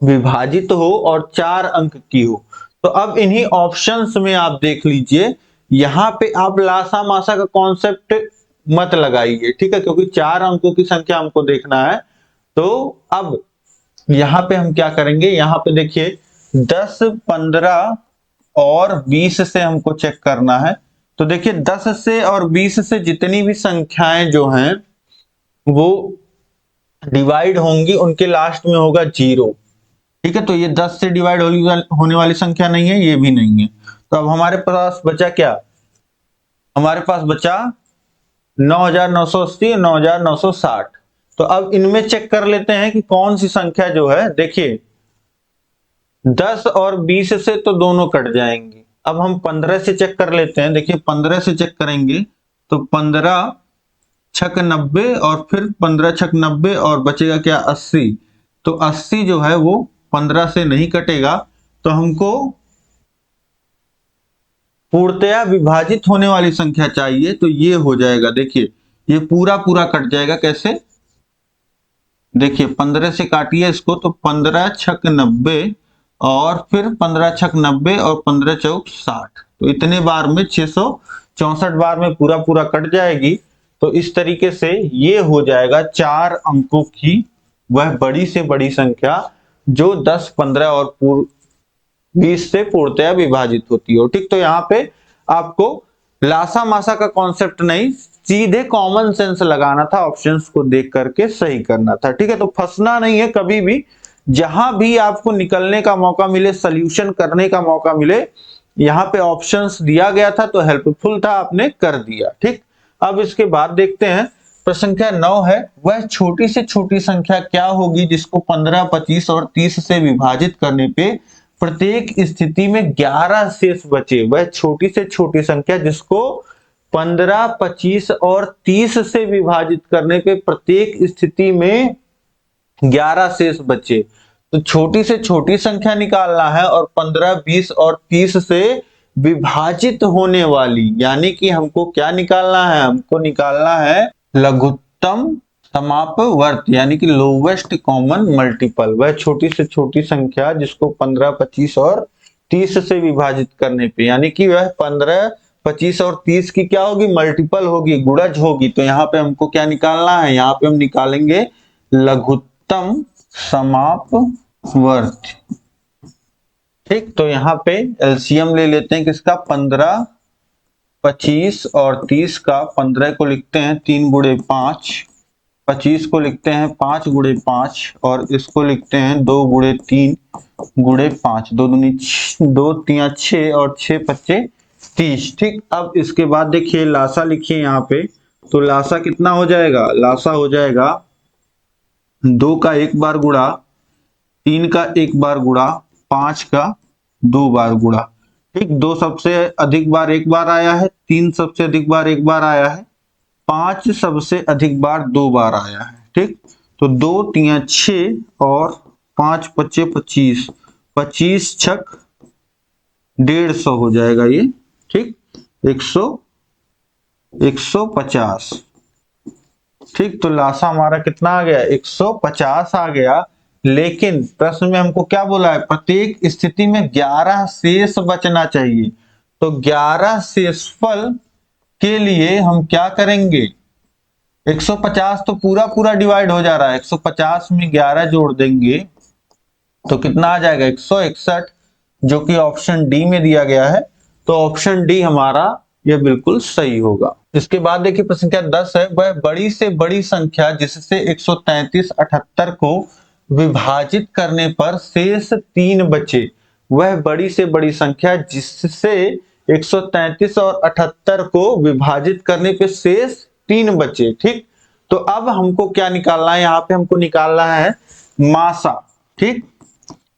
विभाजित हो और 4 अंक की हो। तो अब इन्हीं ऑप्शंस में आप देख लीजिए, यहां पे आप लासा मासा का कॉन्सेप्ट मत लगाइए, ठीक है, क्योंकि 4 अंकों की संख्या हमको देखना है। तो अब यहां पे हम क्या करेंगे, यहां पे देखिए 10, 15 और 20 से हमको चेक करना है। तो देखिए 10 से और 20 से जितनी भी संख्याएं जो हैं वो डिवाइड होंगी, उनके लास्ट में होगा 0। ठीक है, तो ये 10 से डिवाइड होने वाली संख्या नहीं है, ये भी नहीं है। तो अब हमारे पास बचा क्या, हमारे पास बचा 9980 9960। तो अब इनमें चेक कर लेते हैं कि कौन सी संख्या जो है, देखिए 10 और 20 से तो दोनों कट जाएंगे। अब हम 15 से चेक कर लेते हैं। देखिए 15 से चेक करेंगे तो 15 छक 90 और फिर 15 छक 90 और बचेगा क्या, 80। तो 80 जो है वो 15 से नहीं कटेगा, तो हमको पूर्णतया विभाजित होने वाली संख्या चाहिए। तो ये हो जाएगा, देखिए ये पूरा पूरा कट जाएगा। कैसे, देखिए 15 से काटिए इसको, तो 15 छक 90 और फिर 15 छक 90 और 15 चौक 60, तो इतने बार में 664 बार में पूरा पूरा कट जाएगी। तो इस तरीके से ये हो जाएगा 4 अंकों की वह बड़ी से बड़ी संख्या जो 10, 15 और 20 से पूर्णतया विभाजित होती हो। ठीक, तो यहाँ पे आपको लासा मासा का कॉन्सेप्ट नहीं, सीधे कॉमन सेंस लगाना था, ऑप्शंस को देख करके सही करना था। ठीक है, तो फंसना नहीं है कभी भी, जहां भी आपको निकलने का मौका मिले, सॉल्यूशन करने का मौका मिले, यहाँ पे ऑप्शंस दिया गया था तो हेल्पफुल था, आपने कर दिया। ठीक, अब इसके बाद देखते हैं प्रश्न संख्या 9 है, वह छोटी से छोटी संख्या क्या होगी जिसको 15, 25 और 30 से विभाजित करने पे प्रत्येक स्थिति में 11 शेष बचे। वह छोटी से छोटी संख्या जिसको 15, 25 और 30 से विभाजित करने पे प्रत्येक स्थिति में 11 शेष बचे। तो छोटी से छोटी संख्या निकालना है और 15, 20 और 30 से विभाजित होने वाली, यानी कि हमको क्या निकालना है, हमको निकालना है लघुत्तम समापवर्त, यानी कि लोवेस्ट कॉमन मल्टीपल, वह छोटी से छोटी संख्या जिसको 15, 25 और 30 से विभाजित करने पे, यानी कि वह 15, 25 और 30 की क्या होगी, मल्टीपल होगी, गुणज होगी। तो यहाँ पे हमको क्या निकालना है, यहाँ पे हम निकालेंगे लघुत्तम समापवर्त। ठीक, तो यहाँ पे एलसीएम ले लेते हैं किसका, 15, 25 और 30 का। 15 को लिखते हैं 3 गुणे 5, 25 को लिखते हैं 5 गुणे 5 और इसको लिखते हैं 2 गुणे 3 गुणे 5, 2 दूनी 2 3 6 और 6 पच्चे 30। ठीक, अब इसके बाद देखिए लासा लिखिए यहाँ पे, तो लासा कितना हो जाएगा, लासा हो जाएगा 2 का एक बार गुणा, 3 का एक बार गुणा, 5 का 2 बार गुणा। ठीक, 2 सबसे अधिक बार एक बार आया है, 3 सबसे अधिक बार एक बार आया है, 5 सबसे अधिक बार 2 बार आया है। ठीक, तो 2 3 6 और 5 पच्चे 25, 25 छक 150 हो जाएगा ये। ठीक, 150। ठीक, तो लासा हमारा कितना आ गया, 150 आ गया। लेकिन प्रश्न में हमको क्या बोला है, प्रत्येक स्थिति में 11 शेष बचना चाहिए। तो 11 शेषफल के लिए हम क्या करेंगे, 150 तो पूरा पूरा डिवाइड हो जा रहा है, 150 में 11 जोड़ देंगे तो कितना आ जाएगा, 161, जो कि ऑप्शन डी में दिया गया है। तो ऑप्शन डी हमारा यह बिल्कुल सही होगा। इसके बाद देखिए प्रश्न संख्या 10 है, वह बड़ी से बड़ी संख्या जिससे 133 78 को विभाजित करने पर शेष 3 बचे, वह बड़ी से बड़ी संख्या जिससे 133 और 78 को विभाजित करने पे शेष 3 बचे। ठीक, तो अब हमको क्या निकालना है, यहाँ पे हमको निकालना है मासा। ठीक,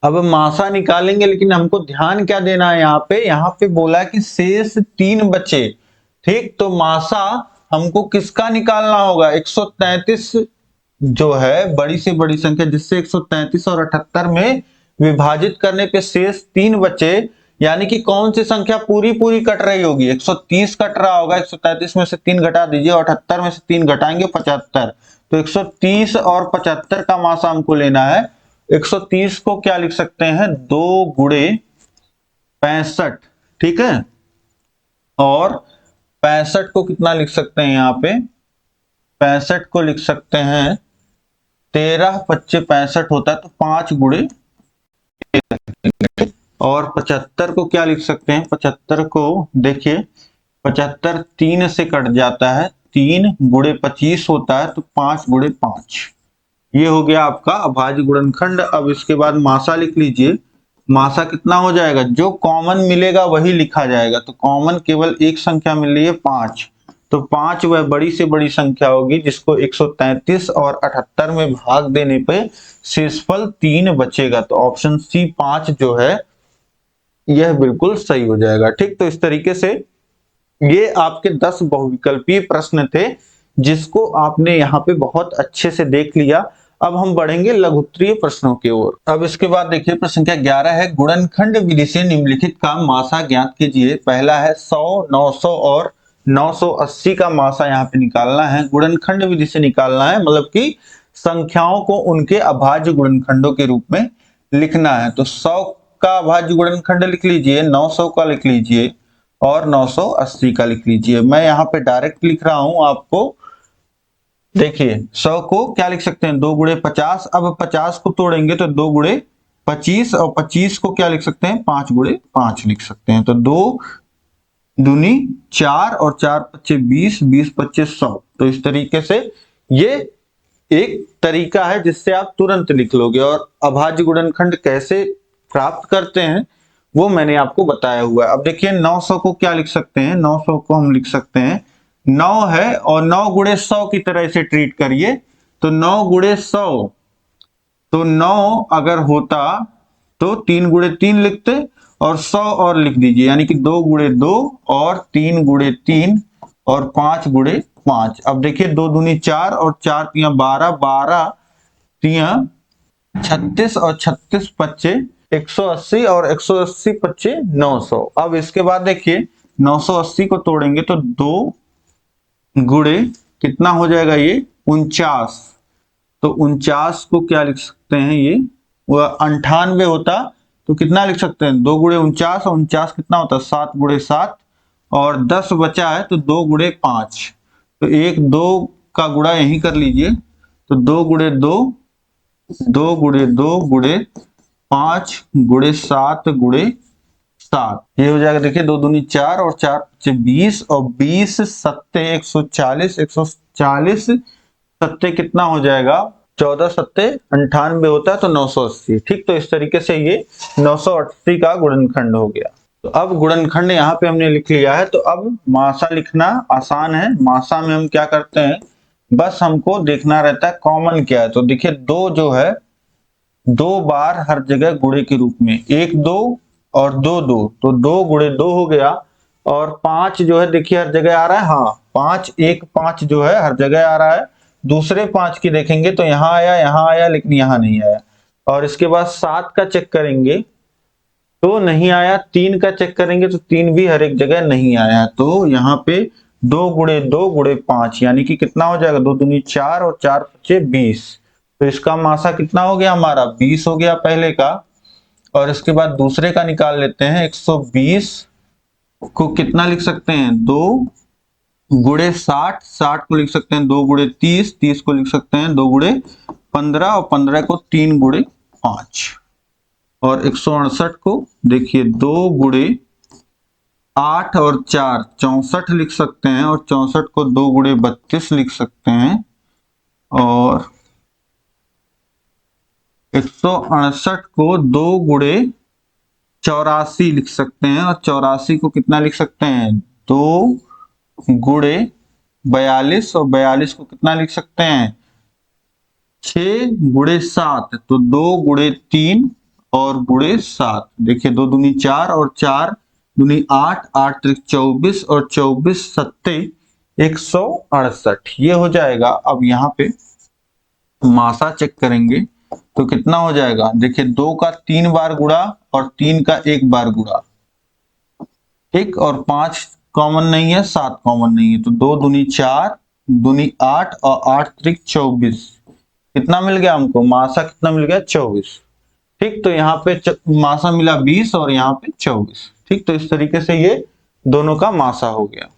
अब मासा निकालेंगे, लेकिन हमको ध्यान क्या देना है, यहाँ पे बोला कि शेष 3 बचे। ठीक, तो मासा हमको किसका निकालना होगा, 133 जो है बड़ी से बड़ी संख्या जिससे 133 और 78 में विभाजित करने पे शेष 3 बचे, यानी कि कौन सी संख्या पूरी पूरी कट रही होगी, 130 कट रहा होगा, 133 में से 3 घटा दीजिए, 78 में से 3 घटाएंगे 75। तो 130 और 75 का मासा हमको लेना है। 130 को क्या लिख सकते हैं, 2 गुणे 65। ठीक है, और 65 को कितना लिख सकते हैं, यहाँ पे 65 को लिख सकते हैं 13 पच्चे 65 होता है, तो 5 गुणे। और 75 को क्या लिख सकते हैं, 75 को देखिए 75 3 से कट जाता है, 3 गुणे 25 होता है, तो 5 गुणे 5। ये हो गया आपका अभाज्य गुणनखंड। अब इसके बाद मासा लिख लीजिए, मासा कितना हो जाएगा, जो कॉमन मिलेगा वही लिखा जाएगा। तो कॉमन केवल एक संख्या मिल रही है 5, तो 5 वह बड़ी से बड़ी संख्या होगी जिसको 133 और 78 में भाग देने पे शेषफल 3 बचेगा। तो ऑप्शन सी 5 जो है यह बिल्कुल सही हो जाएगा। ठीक, तो इस तरीके से ये आपके 10 बहुविकल्पीय प्रश्न थे जिसको आपने यहाँ पे बहुत अच्छे से देख लिया। अब हम बढ़ेंगे लघुत्तरीय प्रश्नों की ओर। अब इसके बाद देखिए प्रश्न संख्या 11 है, गुणनखंड विधि से निम्नलिखित का मासा ज्ञात कीजिए। पहला है 100, 900 और 980 का मासा यहाँ पे निकालना है। गुणनखंड विधि से निकालना है, मतलब कि संख्याओं को उनके अभाज्य गुणनखंडों के रूप में लिखना है। तो 100 का अभाज्य गुणनखंड लिख लीजिए, 900 का लिख लीजिए और 980 का लिख लीजिए। मैं यहाँ पे डायरेक्ट लिख रहा हूं आपको। देखिए 100 को क्या लिख सकते हैं, 2 गुणे 50। अब 50 को तोड़ेंगे तो 2 गुणे 25 और 25 को क्या लिख सकते हैं, 5 गुणे 5 लिख सकते हैं। तो 2 दूनी 4 और 4 पच्चे 20, 20 पच्चे 100। तो इस तरीके से ये एक तरीका है जिससे आप तुरंत लिख लोगे। और अभाज्य गुणनखंड कैसे प्राप्त करते हैं वो मैंने आपको बताया हुआ है। अब देखिए 900 को क्या लिख सकते हैं, 900 को हम लिख सकते हैं 9 है और 9 गुणे 100 की तरह इसे ट्रीट करिए। तो 9 गुणे 100, तो 9 अगर होता तो 3 गुणे 3 लिखते और 100 और लिख दीजिए, यानी कि 2 गुणे 2 और 3 गुणे 3 और 5 गुणे 5। अब देखिए 2 दूनी 4 और 4 तिया 12, 12 तिया 36 और 36 पच्चे 180 और 180 25 900। अब इसके बाद देखिए 980 को तोड़ेंगे तो 2 गुणे कितना हो जाएगा ये 49। तो 49 को क्या लिख सकते हैं, ये वह 98 होता तो कितना लिख सकते हैं 2 गुणे 49, और 49 कितना होता है 7 गुणे 7, और 10 बचा है तो 2 गुणे 5। तो 1 2 का गुणा यहीं कर लीजिए, तो 2 गुणे 2, 2 गुणे 2 गुणे 5 गुणे 7 गुणे 7, ये हो जाएगा देखिए 2 दूनी 4 और 4 पच्चे 20, और 20 सत्ते 140, 140 सत्ते कितना हो जाएगा 14 सत्ते 98 होता है तो 980। ठीक, तो इस तरीके से ये 980 का गुणनखंड हो गया। तो अब गुणनखंड यहाँ पे हमने लिख लिया है। तो अब मासा लिखना आसान है। मासा में हम क्या करते हैं, बस हमको देखना रहता है कॉमन क्या है। तो देखिए 2 जो है 2 बार हर जगह गुणे के रूप में, 1 2 और 2 2, तो 2 गुणे 2 हो गया। और 5 जो है देखिए हर जगह आ रहा है, हाँ 5 1 5 जो है हर जगह आ रहा है। दूसरे 5 की देखेंगे तो यहाँ आया लेकिन यहाँ नहीं आया। और इसके बाद 7 का चेक करेंगे तो नहीं आया, 3 का चेक करेंगे तो 3 भी हर एक जगह नहीं आया। तो यहाँ पे 2 गुणे 2 गुणे 5 यानी कि कितना हो जाएगा 2 दूनी 4 और 4 पच्चे 20। तो इसका मासा कितना हो गया हमारा 20 हो गया पहले का। और इसके बाद दूसरे का निकाल लेते हैं। 120 को कितना लिख सकते हैं 2 गुणे 60, 60 को लिख सकते हैं 2 गुणे 30, 30 को लिख सकते हैं 2 गुणे 15, और 15 को 3 गुणे 5। और 168 को देखिए 2 गुणे 8 और 4 64 लिख सकते हैं, और 64 को 2 गुणे 32 लिख सकते हैं। और 168 को 2 गुणे 84 लिख सकते हैं, और 84 को कितना लिख सकते हैं 2 गुणे 42, और 42 को कितना लिख सकते हैं 6 गुणे 7, तो 2 गुणे 3 और गुणे 7। देखिए 2 दूनी 4 और 4 दूनी 8, 8 त्रिक 24 और 24 सत्ते 168, ये हो जाएगा। अब यहाँ पे मासा चेक करेंगे तो कितना हो जाएगा, देखिए 2 का 3 बार गुणा और 3 का 1 बार गुणा, ठीक, और 5 कॉमन नहीं है, 7 कॉमन नहीं है, तो 2 दूनी 4 दूनी 8 और 8 त्रिक 24, कितना मिल गया हमको मासा, कितना मिल गया 24। ठीक, तो यहाँ पे मासा मिला 20 और यहाँ पे 24। ठीक, तो इस तरीके से ये दोनों का मासा हो गया।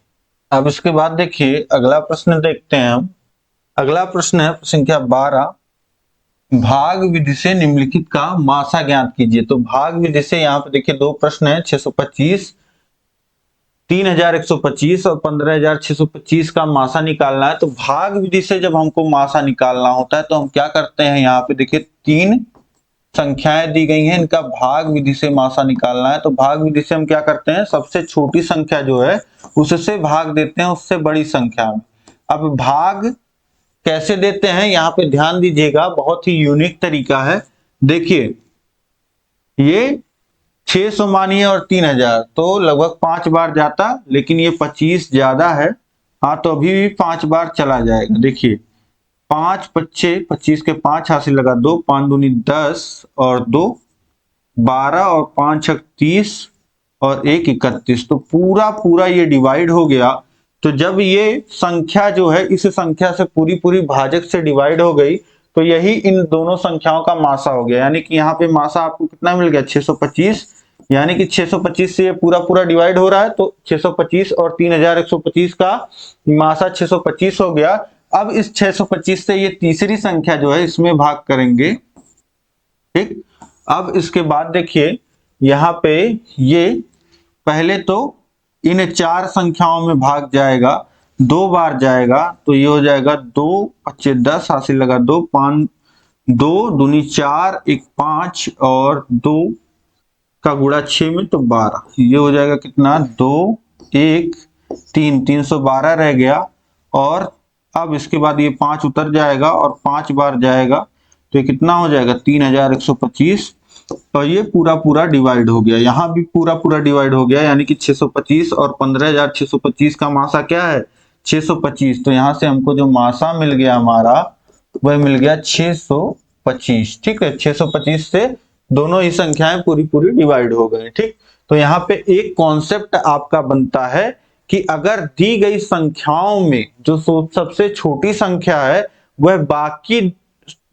अब इसके बाद देखिए अगला प्रश्न देखते हैं हम। अगला प्रश्न है संख्या 12, भाग विधि से निम्नलिखित का मासा ज्ञात कीजिए। तो भाग विधि से यहाँ पे देखिए 2 प्रश्न है, 625 3125 और 15625 का मासा निकालना है। तो भाग विधि से जब हमको मासा निकालना होता है तो हम क्या करते हैं, यहाँ पे देखिए 3 संख्याएं दी गई हैं, इनका भाग विधि से मासा निकालना है। तो भाग विधि से हम क्या करते हैं, सबसे छोटी संख्या जो है उससे भाग देते हैं उससे बड़ी संख्या में। अब भाग कैसे देते हैं यहाँ पे ध्यान दीजिएगा, बहुत ही यूनिक तरीका है। देखिए ये 600 मानिए और 3000, तो लगभग 5 बार जाता, लेकिन ये 25 ज्यादा है, हाँ तो अभी भी 5 बार चला जाएगा। देखिए 5 पच्चे 25 के 5 हासिल लगा 2, 5 दूनी 10 और 2 12 और 5 छक 30 और 1 31, तो पूरा ये डिवाइड हो गया। तो जब ये संख्या जो है इस संख्या से पूरी भाजक से डिवाइड हो गई तो यही इन दोनों संख्याओं का मासा हो गया। यानी कि यहाँ पे मासा आपको कितना मिल गया 625, यानी कि 625 से ये पूरा डिवाइड हो रहा है, तो 625 और 3125 का मासा 625 हो गया। अब इस 625 से ये तीसरी संख्या जो है इसमें भाग करेंगे। ठीक, अब इसके बाद देखिए यहाँ पे ये पहले तो इन 4 संख्याओं में भाग जाएगा, 2 बार जाएगा, तो ये हो जाएगा 2 पच्चे 10 हासिल लगा 2, 5 2 दूनी 4 1 5 और 2 का गुणा 6 में तो 12, ये हो जाएगा कितना 2 1 3 312 रह गया। और अब इसके बाद ये 5 उतर जाएगा और 5 बार जाएगा, तो ये कितना हो जाएगा 3125, और ये पूरा डिवाइड हो गया। यहाँ भी पूरा डिवाइड हो गया, यानी कि 625 और 15625 का मासा क्या है 625। तो यहाँ से हमको जो मासा मिल गया हमारा वह मिल गया 625। ठीक है, 625 से दोनों ही संख्याएं पूरी पूरी डिवाइड हो गए। ठीक, तो यहाँ पे एक कॉन्सेप्ट आपका बनता है कि अगर दी गई संख्याओं में जो सबसे छोटी संख्या है वह बाकी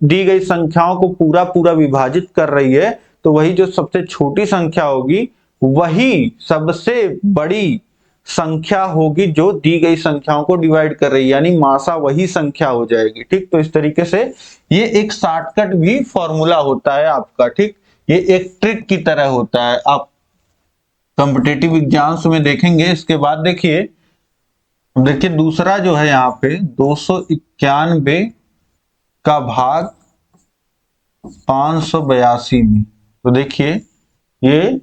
दी गई संख्याओं को पूरा पूरा विभाजित कर रही है, तो वही जो सबसे छोटी संख्या होगी वही सबसे बड़ी संख्या होगी जो दी गई संख्याओं को डिवाइड कर रही है, यानी मासा वही संख्या हो जाएगी। ठीक, तो इस तरीके से ये एक शॉर्टकट भी फॉर्मूला होता है आपका। ठीक, ये एक ट्रिक की तरह होता है, आप कॉम्पिटिटिव एग्जाम्स में देखेंगे। इसके बाद देखिए दूसरा जो है यहाँ पे 291 का भाग 582 में, तो देखिए ये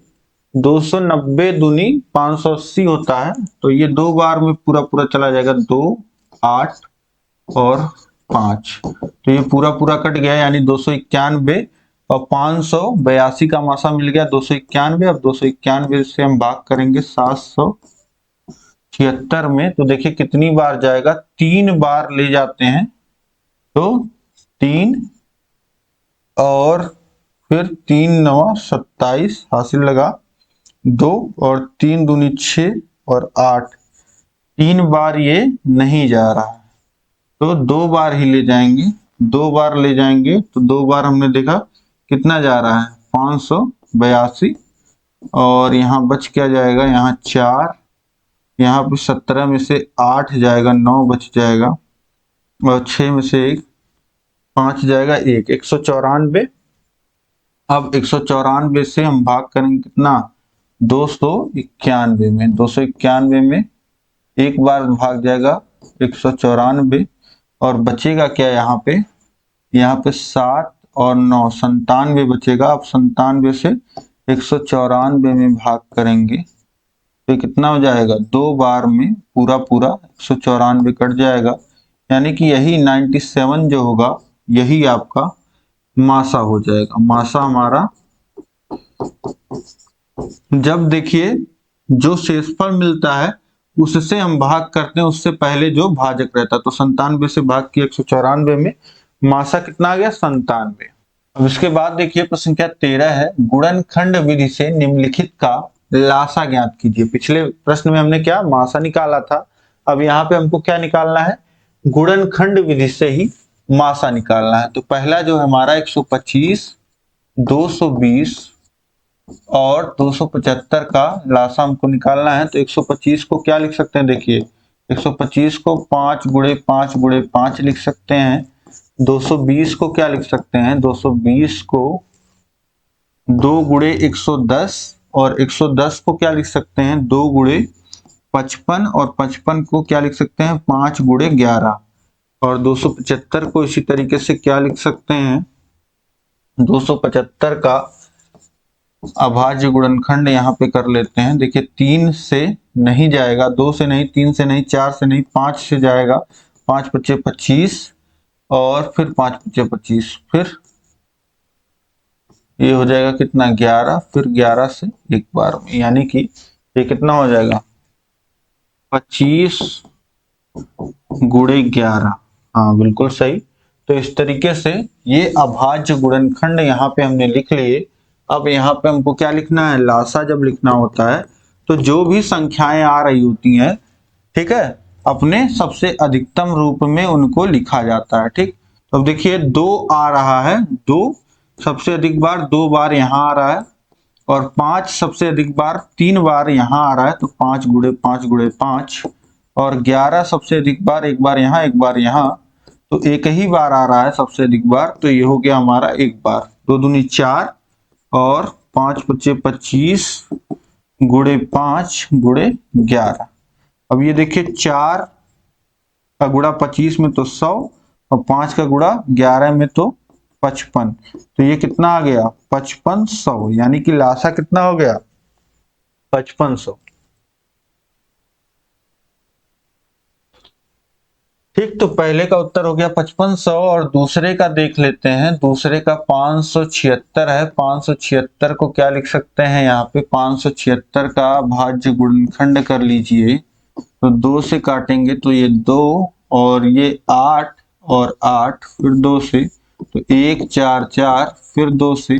290 दूनी 580 होता है, तो ये दो बार में पूरा पूरा चला जाएगा, 2 8 और 5, तो ये पूरा पूरा कट गया, यानी 291 और 582 का मासा मिल गया 291। अब 291 से हम भाग करेंगे 776 में, तो देखिए कितनी बार जाएगा, 3 बार ले जाते हैं, तो 3 और फिर 3 9 27 हासिल लगा, 2 और 3 दूनी 6 और 8, 3 बार ये नहीं जा रहा है, तो 2 बार ही ले जाएंगे, 2 बार ले जाएंगे, तो 2 बार हमने देखा कितना जा रहा है 582, और यहाँ बच क्या जाएगा, यहाँ 4, यहाँ पे 17 में से 8 जाएगा, 9 बच जाएगा, और 6 में से 1 5 जाएगा, 1 194। अब 194 से हम भाग करेंगे कितना, 291 में, 291 में एक बार भाग जाएगा 194, और बचेगा क्या यहाँ पे 7 और 9 97 बचेगा। अब 97 से 194 में भाग करेंगे तो कितना हो जाएगा, 2 बार में पूरा पूरा 194 कट जाएगा, यानी कि यही 97 जो होगा यही आपका मासा हो जाएगा। मासा हमारा, जब देखिए जो शेषफल मिलता है उससे हम भाग करते हैं, उससे पहले जो भाजक रहता है, तो 97 से भाग किया 194 में, मासा कितना आ गया 97। अब इसके बाद देखिए प्रश्न संख्या 13 है, गुणनखंड विधि से निम्नलिखित का लासा ज्ञात कीजिए। पिछले प्रश्न में हमने क्या मासा निकाला था, अब यहाँ पे हमको क्या निकालना है, गुणनखंड विधि से ही मासा निकालना है। तो पहला जो हमारा 125, 220 और 275 का लासा हमको निकालना है। तो 125 को क्या लिख सकते हैं, देखिए 125 को 5 गुणे 5 गुणे 5 लिख सकते हैं। 220 को क्या लिख सकते हैं, 220 को 2 गुणे 110, और 110 को क्या लिख सकते हैं, 2 गुणे 55, और 55 को क्या लिख सकते हैं, 5 गुणे 11, और 275 को इसी तरीके से क्या लिख सकते हैं, 275 का अभाज्य गुणनखंड यहाँ पे कर लेते हैं। देखिए 3 से नहीं जाएगा, 2 से नहीं, 3 से नहीं, 4 से नहीं, 5 से जाएगा, 5 पच्चे 25, और फिर 5 पच्चे 25, फिर ये हो जाएगा कितना 11, फिर 11 से एक बार में, यानी कि ये कितना हो जाएगा 25 गुणे 11। हाँ बिल्कुल सही। तो इस तरीके से ये अभाज्य गुणनखंड यहाँ पे हमने लिख लिए। अब यहाँ पे हमको क्या लिखना है, लासा जब लिखना होता है तो जो भी संख्याएं आ रही होती हैं, ठीक है, अपने सबसे अधिकतम रूप में उनको लिखा जाता है। ठीक, तो अब देखिए 2 आ रहा है, 2 सबसे अधिक बार 2 बार यहाँ आ रहा है, और 5 सबसे अधिक बार 3 बार यहाँ आ रहा है, तो 5 गुणे 5 गुणे 5, और 11 सबसे अधिक बार एक बार यहाँ एक बार यहाँ, तो एक ही बार आ रहा है सबसे अधिक बार, तो ये हो गया हमारा एक बार। 2 दूनी 4, और 5 पच्चे 25 गुणे 5 गुणे 11। अब ये देखिए 4 का गुणा 25 में तो 100, और 5 का गुणा 11 में तो 55, तो ये कितना आ गया 5500, यानी कि लासा कितना हो गया 5500। ठीक, तो पहले का उत्तर हो गया 5500, और दूसरे का देख लेते हैं। दूसरे का 576 है। 576 को क्या लिख सकते हैं, यहाँ पे 576 का भाज्य गुणनखंड कर लीजिए, तो 2 से काटेंगे तो ये 2, और ये 8 और 8, फिर 2 से, तो 1 4 4, फिर 2 से,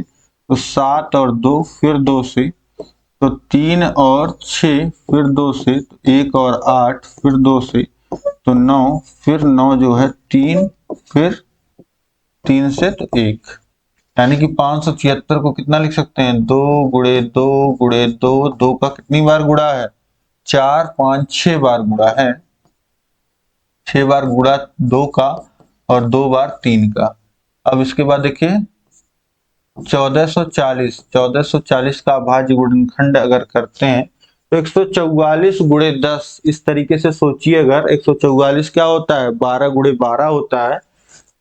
तो 7 और 2 फिर 2 से, तो 3 और 6 फिर 2 से, तो 1 और 8 फिर 2 से, तो 9 फिर 9 जो है 3 फिर 3 से, तो 1, यानी कि 576 को कितना लिख सकते हैं, 2 गुणे 2 गुणे 2, 2 का कितनी बार गुणा है, 4 5 6 बार गुणा है, 6 बार गुणा 2 का और 2 बार 3 का। अब इसके बाद देखिए 1440 का अभाज्य गुणनखंड अगर करते हैं तो 144 गुणे 10, इस तरीके से सोचिए। अगर 144 क्या होता है, 12 गुणे 12 होता है,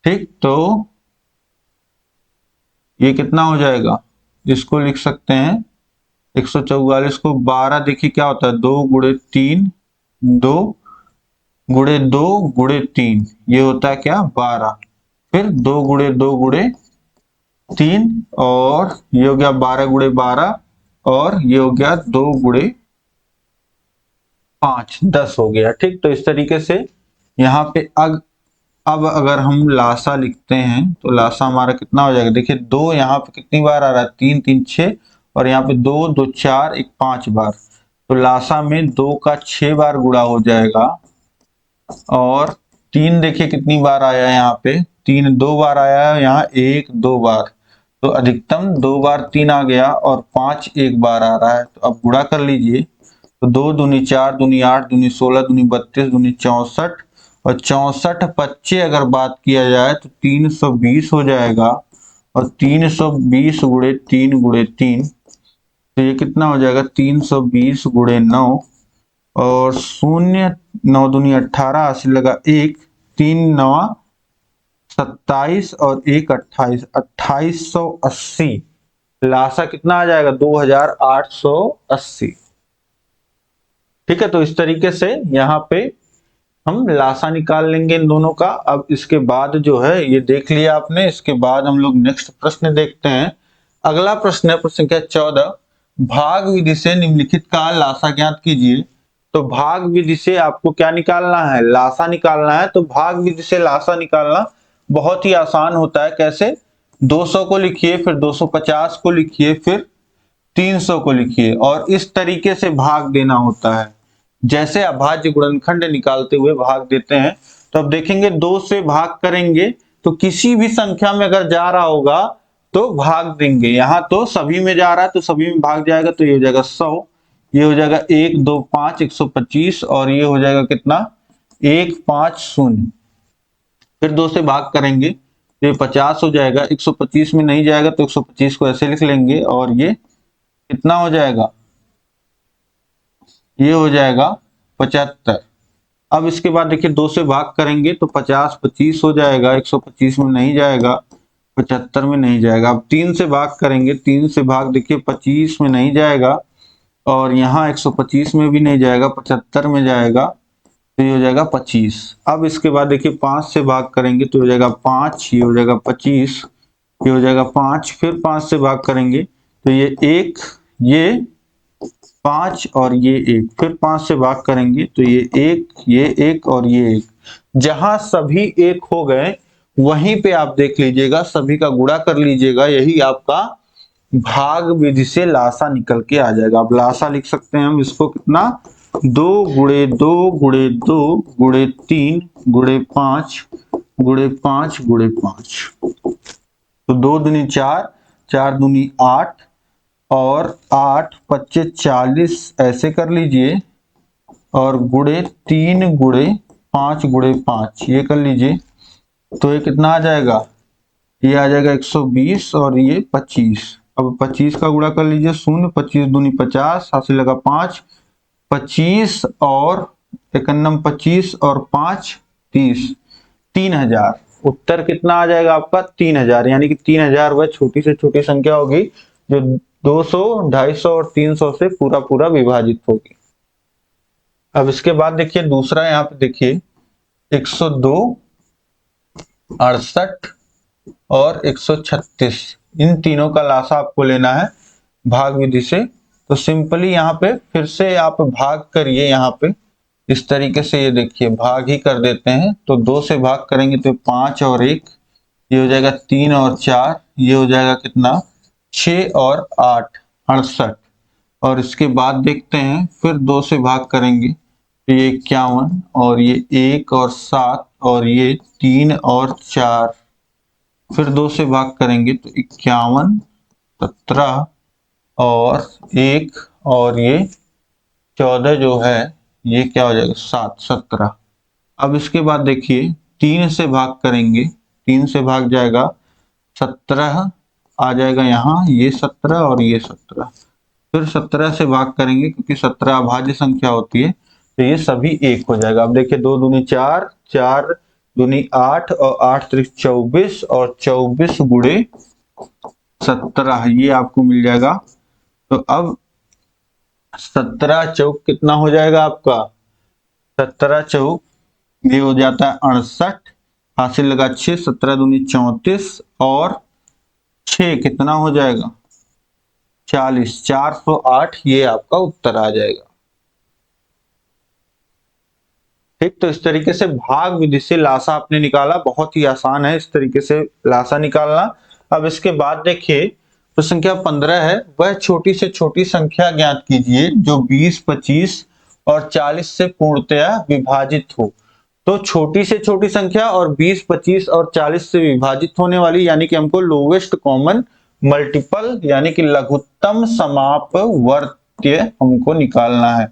ठीक। तो ये कितना हो जाएगा, इसको लिख सकते हैं 144 को 12, देखिए क्या होता है, 2 गुणे 3, 2 गुणे 2 गुणे 3, ये होता है क्या, 12, फिर 2 गुणे 2 गुणे 3, और ये हो गया 12 गुणे 12, और ये हो गया 2 गुणे 5, 10 हो गया, ठीक। तो इस तरीके से यहाँ पे अब अगर हम लासा लिखते हैं तो लासा हमारा कितना हो जाएगा, देखिए 2 यहाँ पे कितनी बार आ रहा है, 3 3 6, और यहाँ पे 2 2 4 1 5 बार, तो लासा में 2 का 6 बार गुणा हो जाएगा। और 3 देखिए कितनी बार आया है, यहाँ पे 3 2 बार आया है, यहाँ 1 2 बार, तो अधिकतम 2 बार 3 आ गया, और 5 1 बार आ रहा है। तो अब गुणा कर लीजिए, तो 2 दूनी 4 दूनी 8 दूनी 16 दूनी 32 दूनी 64, और 64 25 अगर बात किया जाए तो 320 हो जाएगा, और 320 गुणे 3 गुणे 3, तो ये कितना हो जाएगा, 320 गुणे 9, और 0 9 दूनी 18, 80 लगा 1, 3 9 27, और 1 28, 2880, लासा कितना आ जाएगा, 2880, ठीक है। तो इस तरीके से यहाँ पे हम लासा निकाल लेंगे इन दोनों का। अब इसके बाद जो है ये देख लिया आपने, इसके बाद हम लोग नेक्स्ट प्रश्न देखते हैं। अगला प्रश्न है प्रश्न संख्या 14, भाग विधि से निम्नलिखित का लासा ज्ञात कीजिए। तो भाग विधि से आपको क्या निकालना है, लासा निकालना है। तो भाग विधि से लासा निकालना बहुत ही आसान होता है। कैसे, 200 को लिखिए, फिर 250 को लिखिए, फिर 300 को लिखिए, और इस तरीके से भाग देना होता है। जैसे अभाज्य गुणनखंड निकालते हुए भाग देते हैं। तो अब देखेंगे 2 से भाग करेंगे तो किसी भी संख्या में अगर जा रहा होगा तो भाग देंगे। यहाँ तो सभी में जा रहा है तो सभी में भाग जाएगा, तो ये हो जाएगा 100, ये हो जाएगा 1 2 5 125, और ये हो जाएगा कितना, 1 5 0। फिर 2 से भाग करेंगे तो ये 50 हो जाएगा, 125 में नहीं जाएगा तो 125 को ऐसे लिख लेंगे, और ये कितना हो जाएगा, ये हो जाएगा 75। अब इसके बाद देखिए 2 से भाग करेंगे तो 50 25 हो जाएगा, 125 में नहीं जाएगा, 75 में नहीं जाएगा। अब 3 से भाग करेंगे, 3 से भाग देखिए 25 में नहीं जाएगा, और यहाँ 125 में भी नहीं जाएगा, 75 में जाएगा, तो ये हो जाएगा 25। अब इसके बाद देखिए 5 से भाग करेंगे तो हो जाएगा 5, ये हो जाएगा 25, ये हो जाएगा 5, फिर 5 से भाग करेंगे तो ये 1, ये 5, और ये 1, फिर 5 से भाग करेंगे तो ये 1, ये 1, और ये 1। जहां सभी 1 हो गए वहीं पे आप देख लीजिएगा, सभी का गुणा कर लीजिएगा, यही आपका भाग विधि से लासा निकल के आ जाएगा। अब लासा लिख सकते हैं हम इसको कितना, 2 गुणे 2 गुणे 2 गुणे 3 गुणे 5 गुणे 5 गुणे 5, तो 2 दूनी 4, 4 दूनी 8, और 8 25 40 ऐसे कर लीजिए, और गुणे 3 गुणे 5 गुणे 5 ये कर लीजिए, तो ये कितना आ जाएगा, ये आ जाएगा 120, और ये 25। अब 25 का गुणा कर लीजिए, 0 25 दूनी 50, हासिल लगा 5, 25 और 91 25 और 5 30, 3000। उत्तर कितना आ जाएगा आपका, 3000, यानी कि 3000 वह छोटी से छोटी संख्या होगी जो 200 250 और 300 से पूरा पूरा विभाजित होगी। अब इसके बाद देखिए दूसरा, यहाँ पे देखिए 102 68 और 136, इन तीनों का लासा आपको लेना है भाग विधि से। तो सिंपली यहाँ पे फिर से आप भाग करिए, यहाँ पे इस तरीके से, ये देखिए भाग ही कर देते हैं। तो 2 से भाग करेंगे तो 5 और 1, ये हो जाएगा 3 और 4, ये हो जाएगा कितना 6 और 8 68। और इसके बाद देखते हैं फिर 2 से भाग करेंगे तो ये 51 और ये 1 और 7 और ये 3 और 4। फिर 2 से भाग करेंगे तो 51 17 और 1 और ये 14 जो है ये क्या हो जाएगा 7 17। अब इसके बाद देखिए 3 से भाग करेंगे, 3 से भाग जाएगा 17 आ जाएगा यहाँ, ये 17 और ये 17। फिर 17 से भाग करेंगे क्योंकि 17 अभाज्य संख्या होती है तो ये सभी 1 हो जाएगा। अब देखिए 2 दूनी 4, 4 दूनी 8 और 8 त्रिक 24 और 24 गुणे 17 ये आपको मिल जाएगा। तो अब 17 चौक कितना हो जाएगा आपका, 17 चौक ये हो जाता है 68, हासिल लगा 6, 17 दूनी 34 और 6 कितना हो जाएगा 40, 408 ये आपका उत्तर आ जाएगा। ठीक, तो इस तरीके से भाग विधि से लासा आपने निकाला, बहुत ही आसान है इस तरीके से लासा निकालना। अब इसके बाद देखिए तो संख्या 15 है, वह छोटी से छोटी संख्या ज्ञात कीजिए जो 20, 25 और 40 से पूर्णतया विभाजित हो। तो छोटी से छोटी संख्या और 20, 25 और 40 से विभाजित होने वाली यानी कि हमको लोवेस्ट कॉमन मल्टीपल यानी कि लघुत्तम समापवर्त्य हमको निकालना है।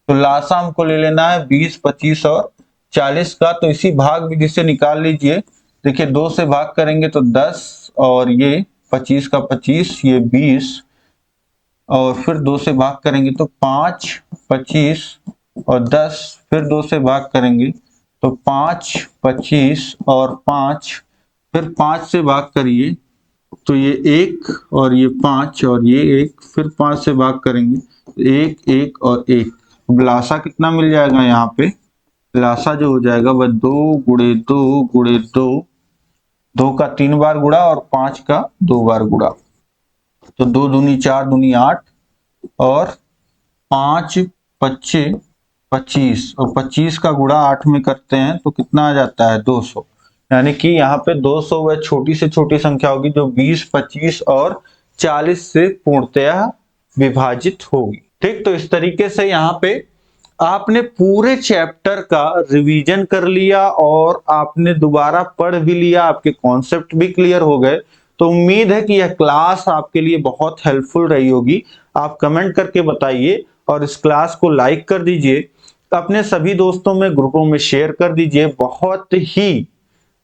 तो लासा हमको ले लेना है 20, 25 और 40 का। तो इसी भाग विधि से निकाल लीजिए। देखिए 2 से भाग करेंगे तो 10 और ये 25 का 25 ये 20 और फिर 2 से भाग करेंगे तो 5, 25 और 10। फिर 2 से भाग करेंगे तो 5, 25 और 5। फिर 5 से भाग करिए तो ये 1 और ये 5 और ये 1। फिर 5 से भाग करेंगे 1, 1 और 1। अब लासा कितना मिल जाएगा यहाँ पे, लासा जो हो जाएगा वह 2 गुणे 2 गुणे 2, 2 का 3 बार गुणा और 5 का 2 बार गुणा। तो 2 दूनी 4 दूनी 8 और 5 पच्चे 25 और 25 का गुणा 8 में करते हैं तो कितना आ जाता है 200। यानी कि यहाँ पे 200 वह छोटी से छोटी संख्या होगी जो 20, 25 और 40 से पूर्णतया विभाजित होगी। ठीक, तो इस तरीके से यहाँ पे आपने पूरे चैप्टर का रिवीजन कर लिया और आपने दोबारा पढ़ भी लिया, आपके कॉन्सेप्ट भी क्लियर हो गए। तो उम्मीद है कि यह क्लास आपके लिए बहुत हेल्पफुल रही होगी। आप कमेंट करके बताइए और इस क्लास को लाइक कर दीजिए, अपने सभी दोस्तों में ग्रुपों में शेयर कर दीजिए। बहुत ही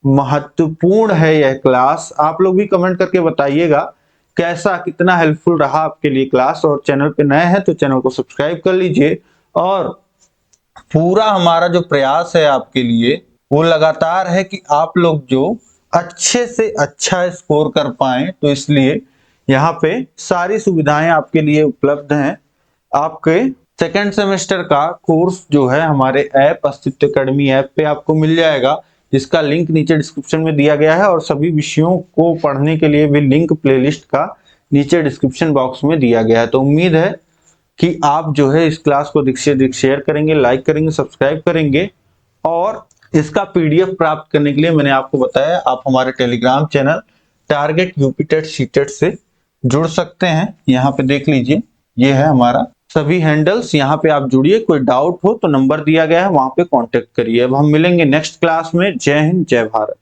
महत्वपूर्ण है यह क्लास। आप लोग भी कमेंट करके बताइएगा कैसा कितना हेल्पफुल रहा आपके लिए क्लास। और चैनल पे नए हैं तो चैनल को सब्सक्राइब कर लीजिए। और पूरा हमारा जो प्रयास है आपके लिए वो लगातार है कि आप लोग जो अच्छे से अच्छा स्कोर कर पाएं, तो इसलिए यहाँ पे सारी सुविधाएं आपके लिए उपलब्ध हैं। आपके सेकेंड सेमेस्टर का कोर्स जो है हमारे ऐप अस्तित्व अकेडमी ऐप पे आपको मिल जाएगा, जिसका लिंक नीचे डिस्क्रिप्शन में दिया गया है। और सभी विषयों को पढ़ने के लिए भी लिंक प्लेलिस्ट का नीचे डिस्क्रिप्शन बॉक्स में दिया गया है। तो उम्मीद है कि आप जो है इस क्लास को अधिक से अधिक शेयर करेंगे, लाइक करेंगे, सब्सक्राइब करेंगे। और इसका पीडीएफ प्राप्त करने के लिए मैंने आपको बताया आप हमारे Telegram channel target UP TET CTET से जुड़ सकते हैं। यहाँ पे देख लीजिए, ये है हमारा सभी हैंडल्स, यहाँ पे आप जुड़िए। कोई डाउट हो तो नंबर दिया गया है, वहां पे कांटेक्ट करिए। अब हम मिलेंगे नेक्स्ट क्लास में। जय हिंद, जय भारत।